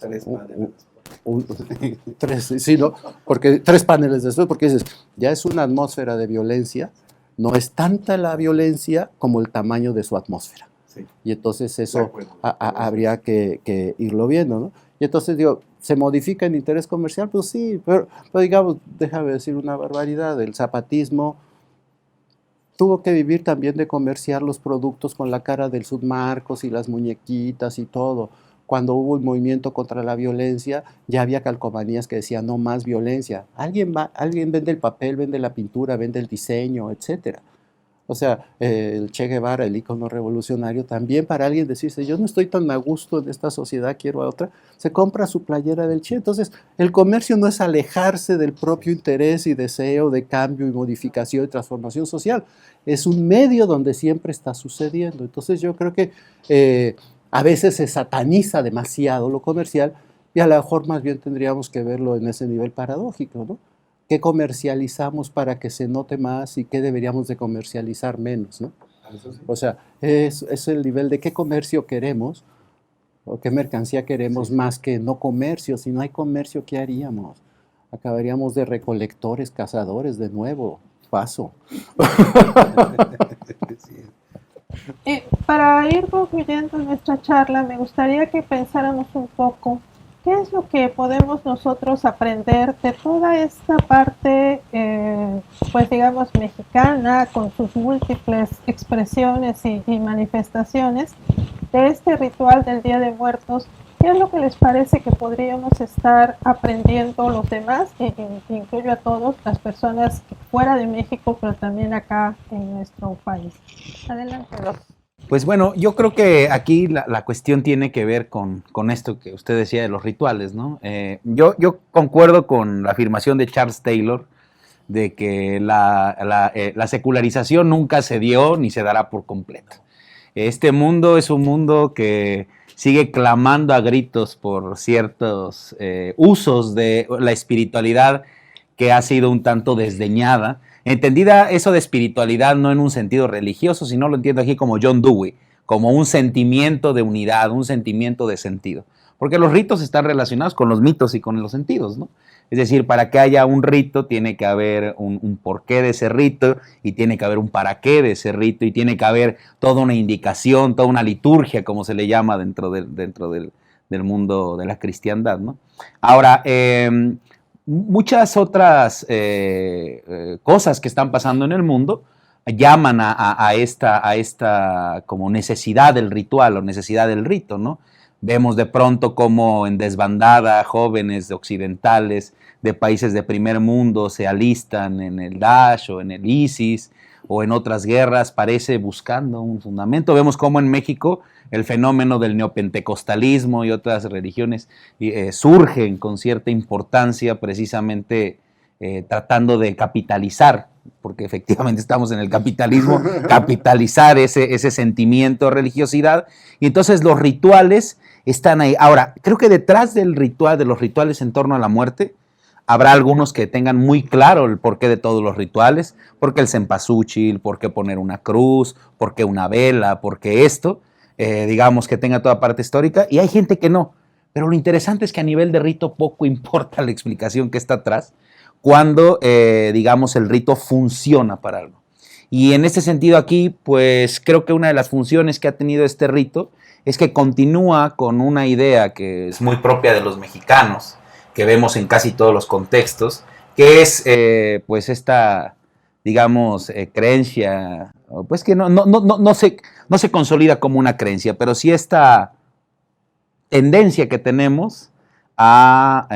Sí, ¿no? Porque 3 paneles después, porque dices, ya es una atmósfera de violencia, no es tanta la violencia como el tamaño de su atmósfera. Sí. Y entonces eso habría que irlo viendo, ¿no? Y entonces digo, ¿se modifica el interés comercial? Pues sí, pero digamos, déjame decir una barbaridad, el zapatismo tuvo que vivir también de comerciar los productos con la cara del Submarcos y las muñequitas y todo. Cuando hubo un movimiento contra la violencia, ya había calcomanías que decían no más violencia. Alguien vende el papel, vende la pintura, vende el diseño, etc. O sea, el Che Guevara, el ícono revolucionario, también para alguien decirse, yo no estoy tan a gusto en esta sociedad, quiero a otra, se compra su playera del Che. Entonces, el comercio no es alejarse del propio interés y deseo de cambio y modificación y transformación social. Es un medio donde siempre está sucediendo. Entonces, yo creo que a veces se sataniza demasiado lo comercial y a lo mejor más bien tendríamos que verlo en ese nivel paradójico, ¿no? ¿Qué comercializamos para que se note más y qué deberíamos de comercializar menos, ¿no? O sea, es el nivel de qué comercio queremos o qué mercancía queremos más que no comercio. Si no hay comercio, ¿qué haríamos? Acabaríamos de recolectores, cazadores de nuevo. Paso. Y para ir concluyendo nuestra charla, me gustaría que pensáramos un poco qué es lo que podemos nosotros aprender de toda esta parte, pues digamos, mexicana, con sus múltiples expresiones y manifestaciones, de este ritual del Día de Muertos. ¿Qué es lo que les parece que podríamos estar aprendiendo los demás? Incluyo a todos, las personas fuera de México, pero también acá en nuestro país. Adelante. Pues bueno, yo creo que aquí la cuestión tiene que ver con esto que usted decía de los rituales, ¿no? Yo concuerdo con la afirmación de Charles Taylor de que la secularización nunca se dio ni se dará por completo. Este mundo es un mundo que sigue clamando a gritos por ciertos usos de la espiritualidad que ha sido un tanto desdeñada. Entendida eso de espiritualidad no en un sentido religioso, sino lo entiendo aquí como John Dewey, como un sentimiento de unidad, un sentimiento de sentido. Porque los ritos están relacionados con los mitos y con los sentidos, ¿no? Es decir, para que haya un rito tiene que haber un porqué de ese rito y tiene que haber un para qué de ese rito y tiene que haber toda una indicación, toda una liturgia, como se le llama dentro del mundo de la cristiandad, ¿no? Ahora, muchas otras cosas que están pasando en el mundo llaman a esta como necesidad del ritual o necesidad del rito, ¿no? Vemos de pronto como en desbandada jóvenes occidentales de países de primer mundo se alistan en el Daesh o en el ISIS o en otras guerras, parece buscando un fundamento. Vemos como en México el fenómeno del neopentecostalismo y otras religiones surgen con cierta importancia precisamente tratando de capitalizar, porque efectivamente estamos en el capitalismo, capitalizar ese sentimiento de religiosidad, y entonces los rituales están ahí. Ahora, creo que detrás del ritual, de los rituales en torno a la muerte, habrá algunos que tengan muy claro el porqué de todos los rituales, por qué el cempasúchil, por qué poner una cruz, por qué una vela, por qué esto, digamos que tenga toda parte histórica, y hay gente que no. Pero lo interesante es que a nivel de rito poco importa la explicación que está atrás, cuando, digamos, el rito funciona para algo. Y en este sentido aquí, pues creo que una de las funciones que ha tenido este rito es que continúa con una idea que es muy propia de los mexicanos, que vemos en casi todos los contextos, que es pues esta, digamos, creencia, pues que no se consolida como una creencia, pero sí esta tendencia que tenemos a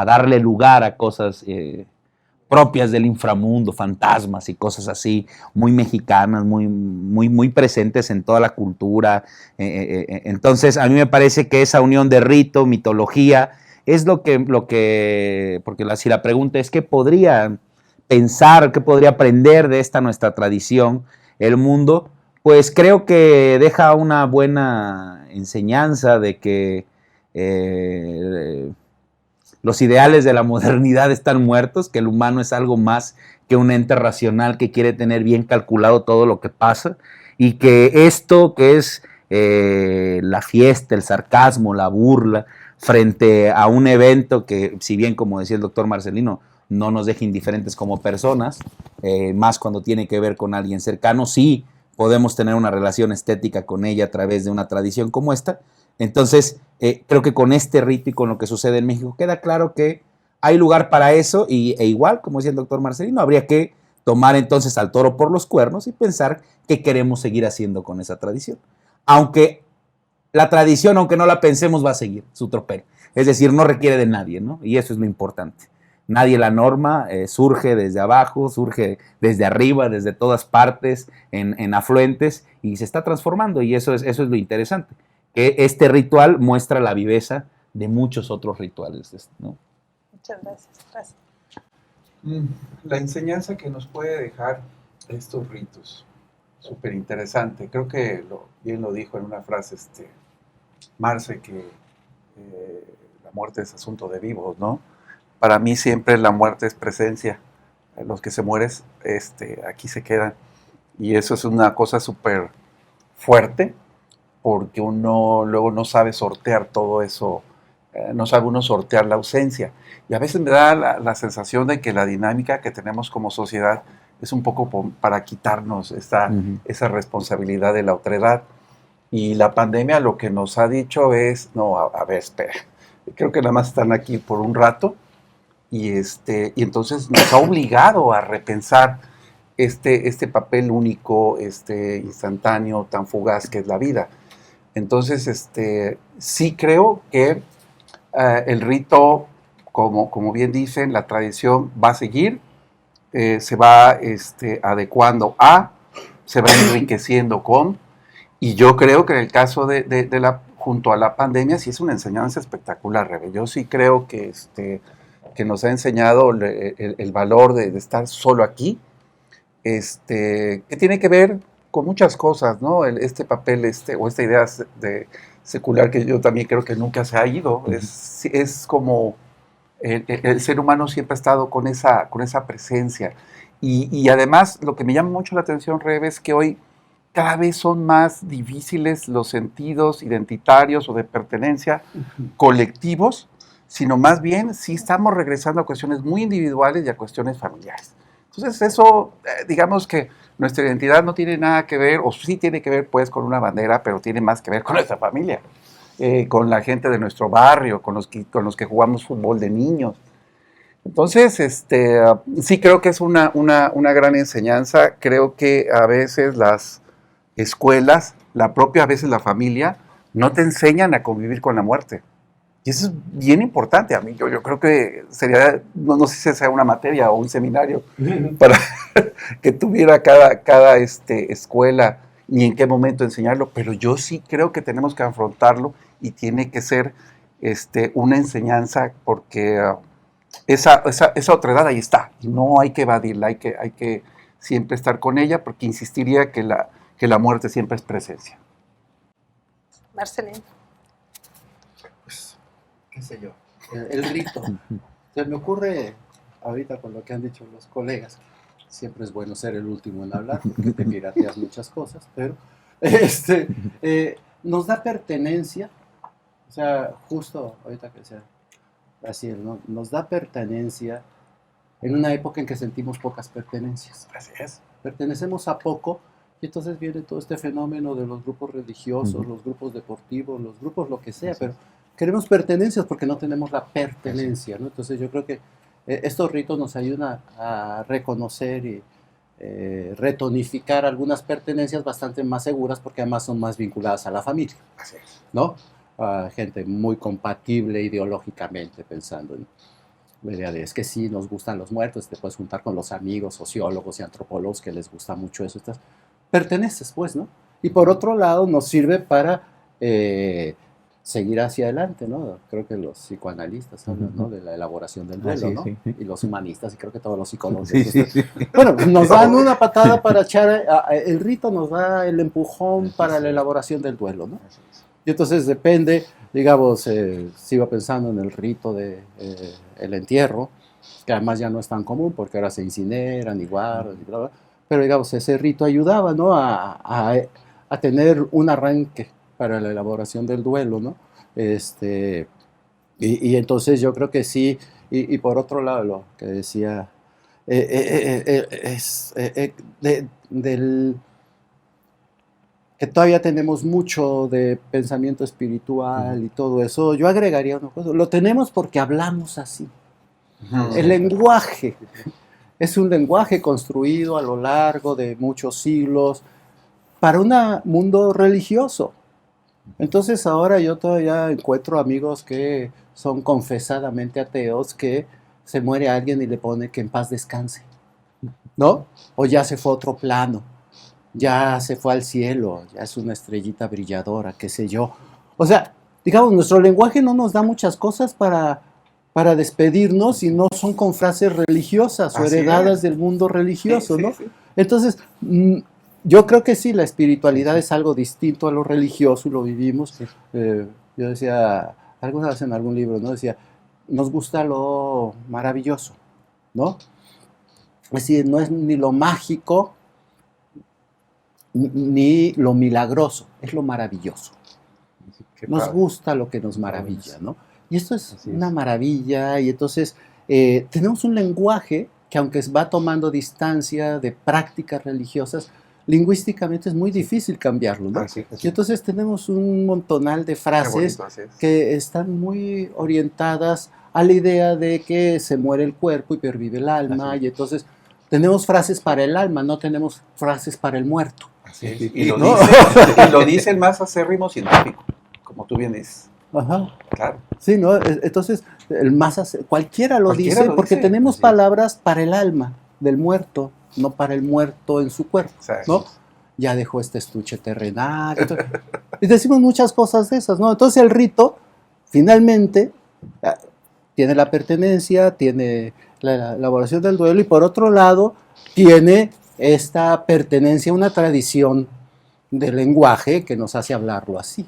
darle lugar a cosas propias del inframundo, fantasmas y cosas así, muy mexicanas, muy presentes en toda la cultura. Entonces, a mí me parece que esa unión de rito, mitología, es lo que porque si la pregunta es qué podría pensar, qué podría aprender de esta nuestra tradición, el mundo, pues creo que deja una buena enseñanza de que los ideales de la modernidad están muertos, que el humano es algo más que un ente racional que quiere tener bien calculado todo lo que pasa, y que esto que es la fiesta, el sarcasmo, la burla, frente a un evento que, si bien, como decía el doctor Marcelino, no nos deja indiferentes como personas, más cuando tiene que ver con alguien cercano, sí podemos tener una relación estética con ella a través de una tradición como esta. Entonces, creo que con este rito y con lo que sucede en México queda claro que hay lugar para eso e igual, como decía el doctor Marcelino, habría que tomar entonces al toro por los cuernos y pensar qué queremos seguir haciendo con esa tradición. Aunque la tradición, aunque no la pensemos, va a seguir su tropel. Es decir, no requiere de nadie, ¿no? Y eso es lo importante. Nadie la norma, surge desde abajo, surge desde arriba, desde todas partes, en afluentes, y se está transformando, y eso es lo interesante. Que este ritual muestra la viveza de muchos otros rituales, ¿no? Muchas gracias. La enseñanza que nos puede dejar estos ritos, súper interesante. Creo que bien lo dijo en una frase Marce, que la muerte es asunto de vivos, ¿no? Para mí siempre la muerte es presencia. Los que se mueren aquí se quedan. Y eso es una cosa súper fuerte, porque uno luego no sabe sortear todo eso, no sabe uno sortear la ausencia. Y a veces me da la sensación de que la dinámica que tenemos como sociedad es un poco para quitarnos esa responsabilidad de la otredad. Y la pandemia lo que nos ha dicho es, no, a ver, espera, creo que nada más están aquí por un rato, y entonces nos ha obligado a repensar este papel único, instantáneo, tan fugaz que es la vida. Entonces, sí creo que el rito, como bien dicen, la tradición va a seguir, se va adecuando se va enriqueciendo y yo creo que en el caso junto a la pandemia, sí es una enseñanza espectacular, Rebe. Yo sí creo que nos ha enseñado el valor de estar solo aquí, que tiene que ver con muchas cosas, ¿no? Este papel, o esta idea de secular que yo también creo que nunca se ha ido. Es como el ser humano siempre ha estado con esa presencia. Y además, lo que me llama mucho la atención, Rebe, es que hoy cada vez son más difíciles los sentidos identitarios o de pertenencia colectivos, sino más bien sí estamos regresando a cuestiones muy individuales y a cuestiones familiares. Entonces eso, digamos que nuestra identidad no tiene nada que ver, o sí tiene que ver pues con una bandera, pero tiene más que ver con nuestra familia. con la gente de nuestro barrio, con los que jugamos fútbol de niños. Entonces, sí creo que es una gran enseñanza. Creo que a veces las escuelas, a veces la familia, no te enseñan a convivir con la muerte. Y eso es bien importante. A mí, yo creo que sería, no sé si sea una materia o un seminario para que tuviera cada escuela ni en qué momento enseñarlo, pero yo sí creo que tenemos que afrontarlo y tiene que ser una enseñanza porque esa otra edad ahí está. Y no hay que evadirla, hay que siempre estar con ella, porque insistiría que la muerte siempre es presencia. Marcelino. Pues, qué sé yo, el rito. Se me ocurre ahorita con lo que han dicho los colegas, siempre es bueno ser el último en hablar, porque te pirateas muchas cosas, pero nos da pertenencia, o sea, justo ahorita que sea así, ¿no? Nos da pertenencia en una época en que sentimos pocas pertenencias. Así es. Pertenecemos a poco, y entonces viene todo este fenómeno de los grupos religiosos, los grupos deportivos, los grupos lo que sea, pero queremos pertenencias porque no tenemos la pertenencia, ¿no? Entonces yo creo que estos ritos nos ayudan a reconocer y retonificar algunas pertenencias bastante más seguras, porque además son más vinculadas a la familia, Así es. ¿no? A gente muy compatible ideológicamente, pensando en la idea de, es que sí, nos gustan los muertos, te puedes juntar con los amigos, sociólogos y antropólogos que les gusta mucho eso, perteneces, pues, ¿no? Y por otro lado, nos sirve para seguir hacia adelante, ¿no? Creo que los psicoanalistas hablan, ¿no? De la elaboración del duelo, ¿no? Sí. Y los humanistas, y creo que todos los psicólogos. Sí. Bueno, nos dan una patada para echar, el rito nos da el empujón para la elaboración del duelo, ¿no? Y entonces depende, digamos, sigo pensando en el rito de el entierro, que además ya no es tan común porque ahora se incineran y guardan y bla, bla. Pero digamos, ese rito ayudaba, ¿no? a tener un arranque para la elaboración del duelo, ¿no? Y entonces yo creo que sí, y por otro lado, lo que decía, que todavía tenemos mucho de pensamiento espiritual y todo eso, yo agregaría una cosa, lo tenemos porque hablamos así. El lenguaje es un lenguaje construido a lo largo de muchos siglos para un mundo religioso. Entonces ahora yo todavía encuentro amigos que son confesadamente ateos, que se muere alguien y le pone que en paz descanse, ¿no? O ya se fue a otro plano, ya se fue al cielo, ya es una estrellita brilladora, qué sé yo. O sea, digamos, nuestro lenguaje no nos da muchas cosas para despedirnos, y no son con frases religiosas o heredadas del mundo religioso, ¿no? Sí. Entonces, yo creo que sí, la espiritualidad es algo distinto a lo religioso y lo vivimos. Yo decía, alguna vez en algún libro, ¿no? Decía, nos gusta lo maravilloso, ¿no? Es decir, no es ni lo mágico ni lo milagroso, es lo maravilloso. Nos gusta lo que nos maravilla, ¿no? Y esto es una maravilla, y entonces tenemos un lenguaje que, aunque va tomando distancia de prácticas religiosas, lingüísticamente es muy difícil cambiarlo, ¿no? Y entonces tenemos un montonal de frases que están muy orientadas a la idea de que se muere el cuerpo y pervive el alma, y entonces tenemos frases para el alma, no tenemos frases para el muerto. Y lo dice el más acérrimo científico, como tú bien dices. Ajá. Claro. Sí, ¿no? Entonces, cualquiera lo dice, porque tenemos palabras para el alma del muerto, no para el muerto en su cuerpo, ¿no? Ya dejó este estuche terrenal. Y decimos muchas cosas de esas, ¿no? Entonces el rito, finalmente, tiene la pertenencia, tiene la elaboración del duelo, y por otro lado, tiene esta pertenencia a una tradición del lenguaje que nos hace hablarlo así,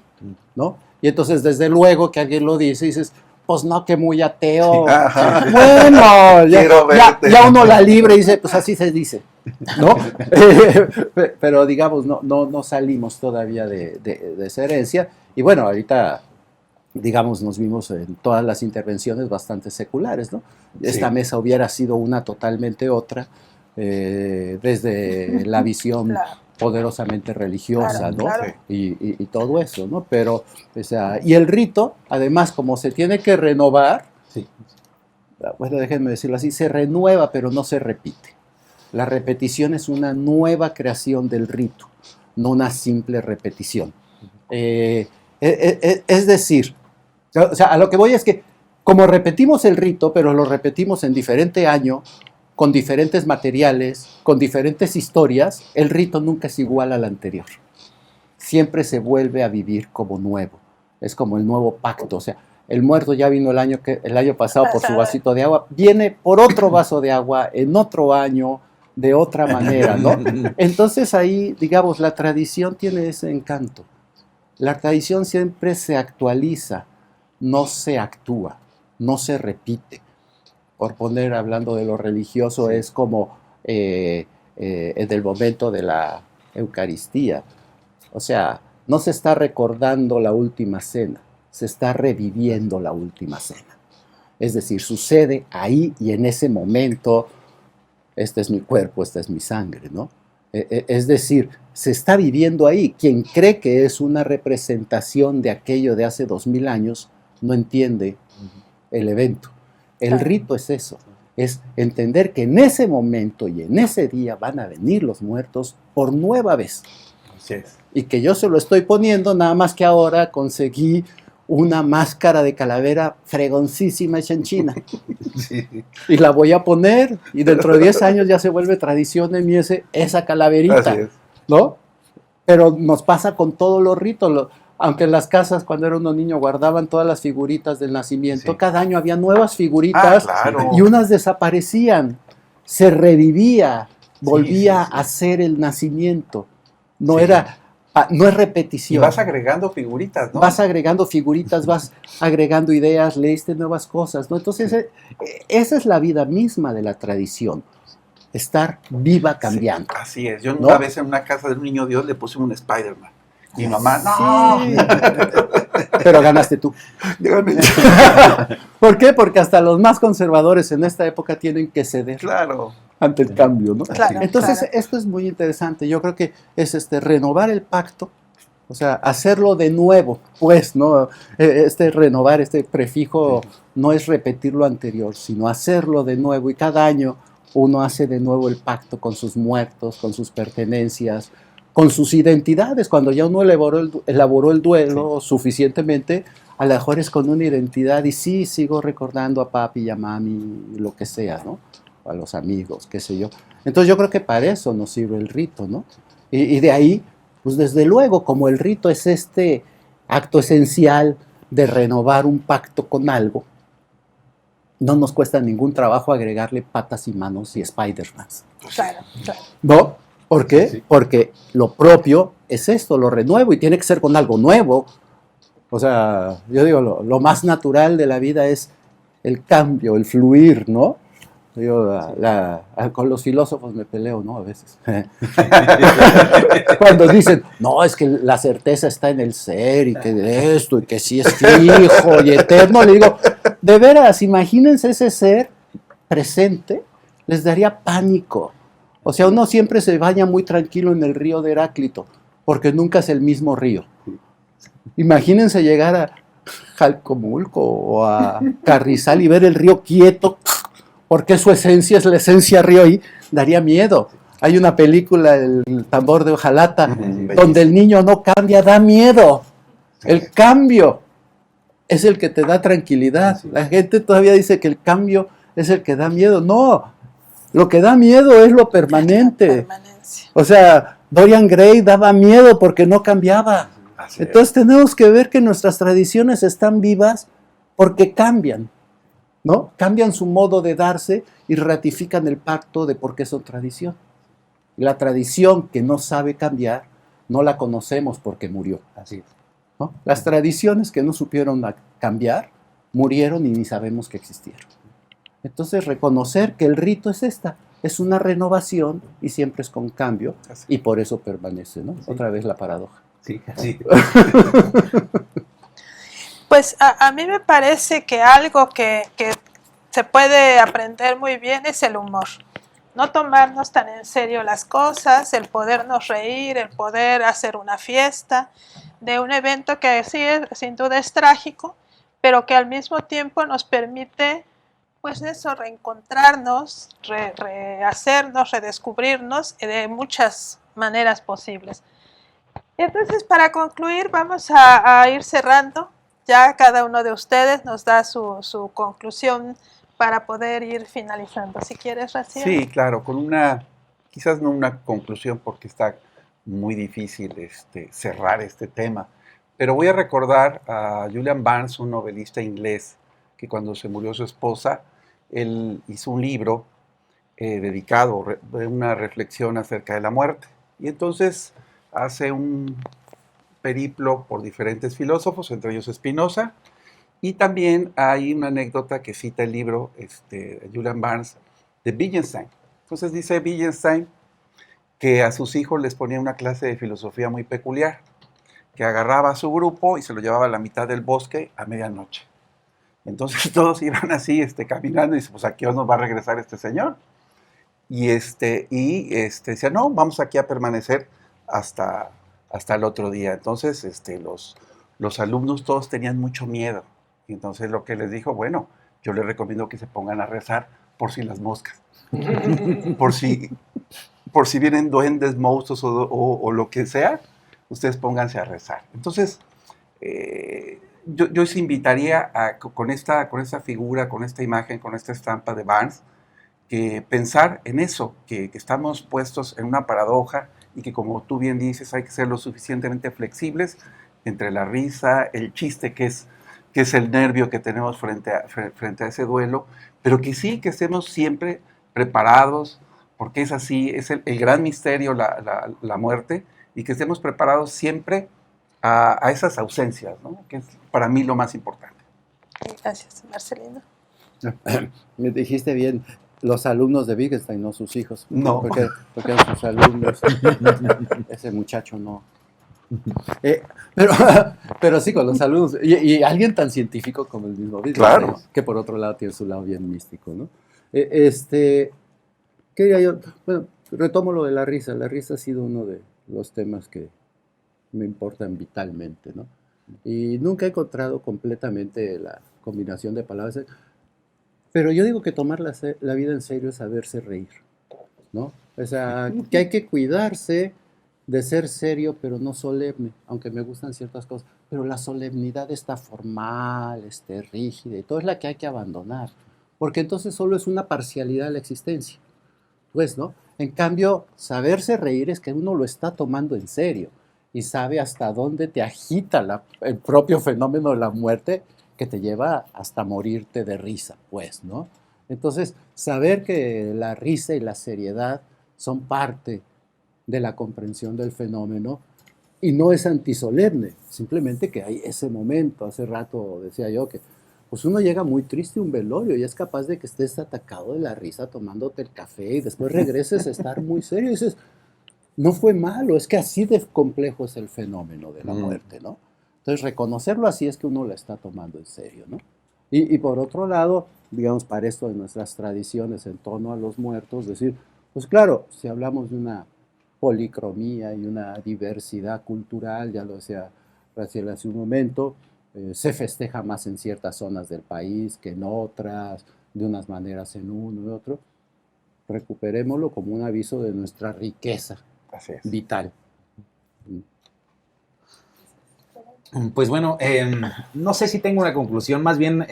¿no? Y entonces, desde luego que alguien lo dice, y dices, pues no, que muy ateo. Bueno, ya uno la libre y dice, pues así se dice, ¿no? Pero digamos, no salimos todavía de esa herencia. Y bueno, ahorita, digamos, nos vimos en todas las intervenciones bastante seculares, ¿no? Esta mesa hubiera sido una totalmente otra, desde la visión poderosamente religiosa, Claro, ¿no? claro. Y todo eso, ¿no? Pero, o sea, y el rito, además, como se tiene que renovar, Sí. bueno, déjenme decirlo así, se renueva, pero no se repite. La repetición es una nueva creación del rito, no una simple repetición. Es decir, o sea, a lo que voy es que como repetimos el rito, pero lo repetimos en diferente año, con diferentes materiales, con diferentes historias, el rito nunca es igual al anterior. Siempre se vuelve a vivir como nuevo. Es como el nuevo pacto. O sea, el muerto ya vino el año pasado por su vasito de agua, viene por otro vaso de agua en otro año, de otra manera, ¿no? Entonces ahí, digamos, la tradición tiene ese encanto. La tradición siempre se actualiza, no se actúa, no se repite. Por poner, hablando de lo religioso, es como en el momento de la Eucaristía. O sea, no se está recordando la última cena, se está reviviendo la última cena. Es decir, sucede ahí y en ese momento, este es mi cuerpo, esta es mi sangre, ¿no? Es decir, se está viviendo ahí. Quien cree que es una representación de aquello de hace 2000 años, no entiende el evento. El rito es eso, es entender que en ese momento y en ese día van a venir los muertos por nueva vez. Así es. Y que yo se lo estoy poniendo, nada más que ahora conseguí una máscara de calavera fregoncísima hecha en China. Sí. Y la voy a poner, y dentro de 10 años ya se vuelve tradición en mí esa calaverita, Así es. ¿no? Pero nos pasa con todos los ritos. Aunque en las casas, cuando era uno niño, guardaban todas las figuritas del nacimiento, Sí. cada año había nuevas figuritas, Claro. y unas desaparecían, se revivía, volvía sí, sí. a ser el nacimiento. No Sí. no es Y repetición. vas agregando figuritas, ¿no? Vas agregando figuritas, vas agregando ideas, leíste nuevas cosas, ¿no? Entonces, esa es la vida misma de la tradición, estar viva cambiando. Sí, así es. Yo ¿No? una vez en una casa de un niño Dios le puse un Spider-Man. Y mi mamá, ¡no! Sí. Pero ganaste tú. ¿Por qué? Porque hasta los más conservadores en esta época tienen que ceder Claro. ante el cambio, ¿no? Claro, Entonces, claro. esto es muy interesante. Yo creo que es renovar el pacto, o sea, hacerlo de nuevo, pues, ¿no? Renovar, este prefijo, no es repetir lo anterior, sino hacerlo de nuevo. Y cada año uno hace de nuevo el pacto con sus muertos, con sus pertenencias, con sus identidades. Cuando ya uno elaboró el duelo suficientemente, a lo mejor es con una identidad y sí, sigo recordando a papi y a mami, lo que sea, ¿no? A los amigos, qué sé yo. Entonces yo creo que para eso nos sirve el rito, ¿no? Y de ahí, pues desde luego, como el rito es este acto esencial de renovar un pacto con algo, no nos cuesta ningún trabajo agregarle patas y manos y Spider-Man. Claro, claro. ¿No? ¿Por qué? Sí. Porque lo propio es esto, lo renuevo, y tiene que ser con algo nuevo. O sea, yo digo, lo más natural de la vida es el cambio, el fluir, ¿no? Yo con los filósofos me peleo, ¿no? A veces. Cuando dicen, no, es que la certeza está en el ser, y que de esto, y que sí es fijo y eterno, le digo, de veras, imagínense ese ser presente, les daría pánico. O sea, uno siempre se baña muy tranquilo en el río de Heráclito, porque nunca es el mismo río. Imagínense llegar a Jalcomulco o a Carrizal y ver el río quieto, porque su esencia es la esencia río ahí, daría miedo. Hay una película, El tambor de hojalata, donde el niño no cambia, da miedo. El cambio es el que te da tranquilidad. La gente todavía dice que el cambio es el que da miedo. No, lo que da miedo es lo permanente. Permanencia. O sea, Dorian Gray daba miedo porque no cambiaba. Así es. Entonces tenemos que ver que nuestras tradiciones están vivas porque cambian, ¿no? Cambian su modo de darse y ratifican el pacto de por qué son tradición. Y la tradición que no sabe cambiar, no la conocemos porque murió. Así es. ¿No? Las tradiciones que no supieron cambiar, murieron y ni sabemos que existieron. Entonces reconocer que el rito es es una renovación y siempre es con cambio, Así. y por eso permanece, ¿no? Sí. Otra vez la paradoja. Sí, sí. Pues a mí me parece que algo que se puede aprender muy bien es el humor. no tomarnos tan en serio las cosas, el podernos reír, el poder hacer una fiesta de un evento que sí, sin duda es trágico, pero que al mismo tiempo nos permite, pues eso, reencontrarnos, rehacernos, redescubrirnos de muchas maneras posibles. Entonces, para concluir, vamos a ir cerrando. Ya cada uno de ustedes nos da su conclusión para poder ir finalizando. Si quieres, Raciel. Sí, claro, con una, quizás no una conclusión porque está muy difícil cerrar este tema, pero voy a recordar a Julian Barnes, un novelista inglés, que cuando se murió su esposa, él hizo un libro dedicado a una reflexión acerca de la muerte. Y entonces hace un periplo por diferentes filósofos, entre ellos Spinoza, y también hay una anécdota que cita el libro de Julian Barnes de Wittgenstein. Entonces dice Wittgenstein que a sus hijos les ponía una clase de filosofía muy peculiar, que agarraba a su grupo y se lo llevaba a la mitad del bosque a medianoche. Entonces todos iban así caminando y dicen, pues ¿a qué hora nos va a regresar este señor? Y decía, no, vamos aquí a permanecer hasta el otro día. Entonces los alumnos todos tenían mucho miedo. Y entonces lo que les dijo, bueno, yo les recomiendo que se pongan a rezar por si las moscas, por si vienen duendes, monstruos o lo que sea, ustedes pónganse a rezar. Entonces, yo os invitaría con esta figura, con esta imagen, con esta estampa de Barnes, que pensar en eso, que estamos puestos en una paradoja y que, como tú bien dices, hay que ser lo suficientemente flexibles entre la risa, el chiste que es el nervio que tenemos frente a ese duelo, pero que sí que estemos siempre preparados, porque es así, es el gran misterio la muerte, y que estemos preparados siempre a esas ausencias, ¿no? Que es para mí lo más importante. Gracias, Marcelino. Me dijiste bien, los alumnos de Wittgenstein, no sus hijos. No. Porque eran sus alumnos. Ese muchacho no. Pero sí, con los alumnos. Y alguien tan científico como el mismo Wittgenstein, Claro. que por otro lado tiene su lado bien místico, ¿no? ¿Qué diría yo? Bueno, retomo lo de la risa. La risa ha sido uno de los temas que me importan vitalmente, ¿no? Y nunca he encontrado completamente la combinación de palabras. Pero yo digo que tomar la vida en serio es saberse reír, ¿no? O sea, que hay que cuidarse de ser serio, pero no solemne, aunque me gustan ciertas cosas. Pero la solemnidad está formal, rígida, y todo es la que hay que abandonar, porque entonces solo es una parcialidad de la existencia, pues, ¿no? En cambio, saberse reír es que uno lo está tomando en serio y sabe hasta dónde te agita el propio fenómeno de la muerte, que te lleva hasta morirte de risa, pues, ¿no? Entonces, saber que la risa y la seriedad son parte de la comprensión del fenómeno y no es antisolemne, simplemente que hay ese momento. Hace rato decía yo que pues uno llega muy triste a un velorio y es capaz de que estés atacado de la risa tomándote el café y después regreses a estar muy serio y dices, no fue malo, es que así de complejo es el fenómeno de la muerte, ¿no? Entonces, reconocerlo así es que uno la está tomando en serio, ¿no? Y por otro lado, digamos, para esto de nuestras tradiciones en torno a los muertos, decir, pues claro, si hablamos de una policromía y una diversidad cultural, ya lo decía Raciel hace un momento, se festeja más en ciertas zonas del país que en otras, de unas maneras en uno y otro. Recuperémoslo como un aviso de nuestra riqueza vital. Pues bueno, no sé si tengo una conclusión, más bien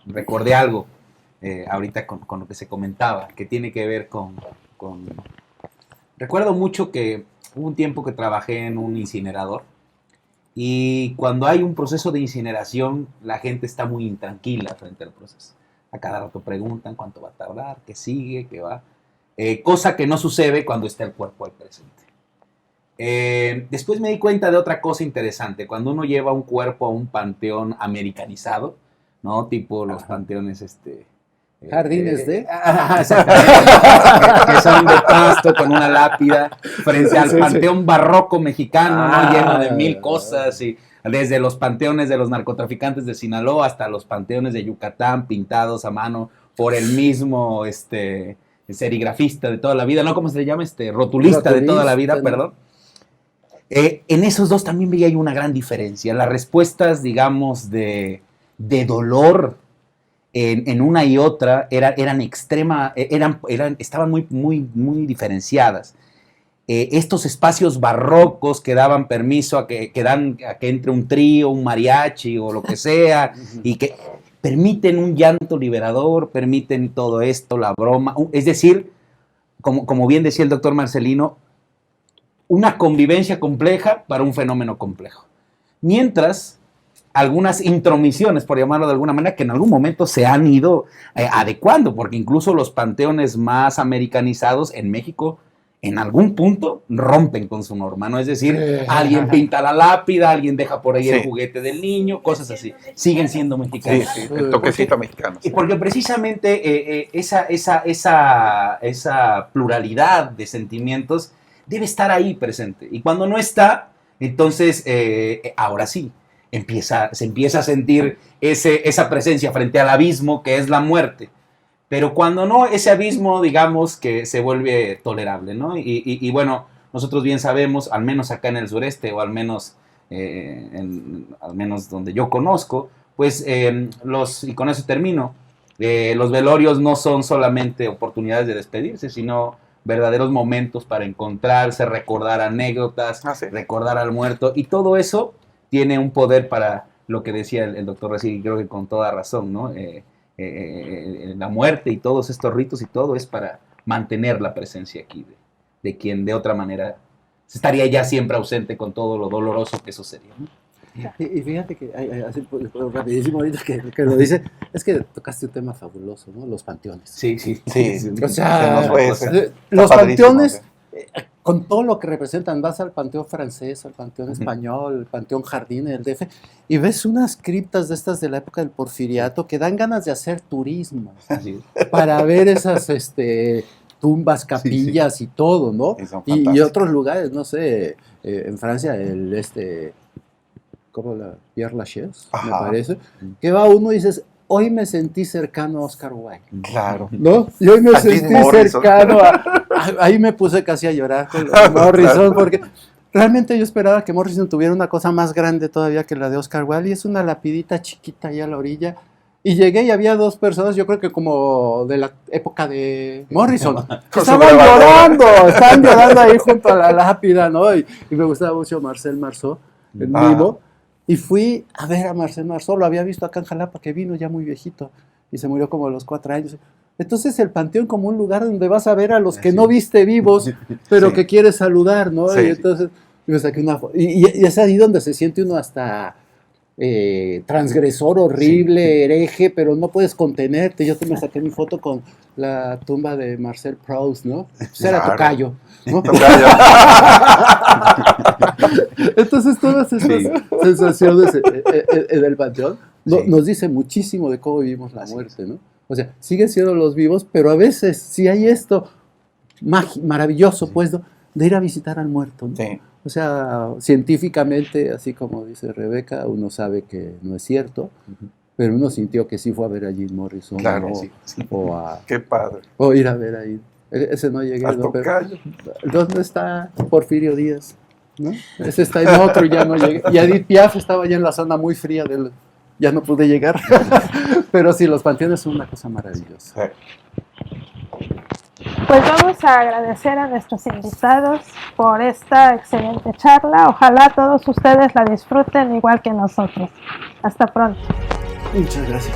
recordé algo ahorita con lo que se comentaba, que tiene que ver con... Recuerdo mucho que hubo un tiempo que trabajé en un incinerador y cuando hay un proceso de incineración, la gente está muy intranquila frente al proceso. A cada rato preguntan cuánto va a tardar, qué sigue, qué va. Cosa que no sucede cuando está el cuerpo ahí presente. Después me di cuenta de otra cosa interesante. Cuando uno lleva un cuerpo a un panteón americanizado, ¿no? Tipo los panteones, jardines de... que son de pasto con una lápida, frente al panteón barroco mexicano, ¿no? Lleno de mil cosas, y desde los panteones de los narcotraficantes de Sinaloa hasta los panteones de Yucatán, pintados a mano por el mismo serigrafista de toda la vida, ¿no? ¿Cómo se le llama? Rotulista de toda la vida, perdón. En esos dos también veía yo una gran diferencia. Las respuestas, digamos, de dolor en una y otra estaban muy diferenciadas. Estos espacios barrocos que daban permiso a que entre un trío, un mariachi o lo que sea, y que permiten un llanto liberador, permiten todo esto, la broma, es decir, como bien decía el doctor Marcelino, una convivencia compleja para un fenómeno complejo. Mientras, algunas intromisiones, por llamarlo de alguna manera, que en algún momento se han ido adecuando, porque incluso los panteones más americanizados en México, en algún punto, rompen con su norma, ¿no? Es decir, alguien pinta la lápida, alguien deja por ahí el juguete del niño, cosas así. Siguen siendo mexicanos. Sí, el toquecito mexicano. Y porque precisamente esa pluralidad de sentimientos debe estar ahí presente. Y cuando no está, entonces, ahora sí, se empieza a sentir esa presencia frente al abismo que es la muerte. Pero cuando no, ese abismo, digamos, que se vuelve tolerable, ¿no? Y bueno, nosotros bien sabemos, al menos acá en el sureste, o al menos donde yo conozco, pues, y con eso termino, los velorios no son solamente oportunidades de despedirse, sino verdaderos momentos para encontrarse, recordar anécdotas, recordar al muerto, y todo eso tiene un poder para lo que decía el doctor Resig, creo que con toda razón, ¿no? La muerte y todos estos ritos y todo es para mantener la presencia aquí de quien de otra manera estaría ya siempre ausente con todo lo doloroso que eso sería, ¿no? Y fíjate que, así rapidísimo ahorita que lo dice, es que tocaste un tema fabuloso, ¿no? Los panteones. Sí. O sea, los los panteones, con todo lo que representan, vas al panteón francés, al panteón español, el panteón Jardín, el DF, y ves unas criptas de estas de la época del Porfiriato que dan ganas de hacer turismo para ver esas tumbas, capillas y todo, ¿no? Y otros lugares, no sé, en Francia, como la Père Lachaise, me parece, que va uno y dices, hoy me sentí cercano a Oscar Wilde. Claro. ¿No? Y hoy me sentí cercano ahí me puse casi a llorar con Morrison, porque realmente yo esperaba que Morrison tuviera una cosa más grande todavía que la de Oscar Wilde, y es una lapidita chiquita ahí a la orilla. Y llegué y había dos personas, yo creo que como de la época de Morrison, estaban llorando ahí junto a la lápida, ¿no? Y me gustaba mucho Marcel Marceau, el mimo. Y fui a ver a Marcel Marceau, lo había visto acá en Jalapa, que vino ya muy viejito y se murió como a los 4 años. Entonces el panteón como un lugar donde vas a ver a los que no viste vivos, pero que quieres saludar, ¿no? Y entonces me saqué una foto. Y es ahí donde se siente uno hasta transgresor, horrible, hereje, pero no puedes contenerte. Yo me saqué mi foto con la tumba de Marcel Proust, ¿no? Pues era tocayo, ¿no? Entonces todas estas sensaciones en el panteón nos dice muchísimo de cómo vivimos la muerte, ¿no? O sea, siguen siendo los vivos, pero a veces sí hay esto maravilloso, pues, ¿no? De ir a visitar al muerto, ¿no? Sí. O sea, científicamente, así como dice Rebeca, uno sabe que no es cierto, pero uno sintió que sí fue a ver a Jim Morrison. Claro, Qué padre. O ir a ver ahí. Ese no llegué. Al tocayo. ¿Dónde está Porfirio Díaz? ¿No? Ese está en otro y ya no llegué. Y Edith Piaf estaba ya en la zona muy fría ya no pude llegar. Pero sí, los panteones son una cosa maravillosa. Pues vamos a agradecer a nuestros invitados por esta excelente charla. Ojalá todos ustedes la disfruten igual que nosotros. Hasta pronto. Muchas gracias.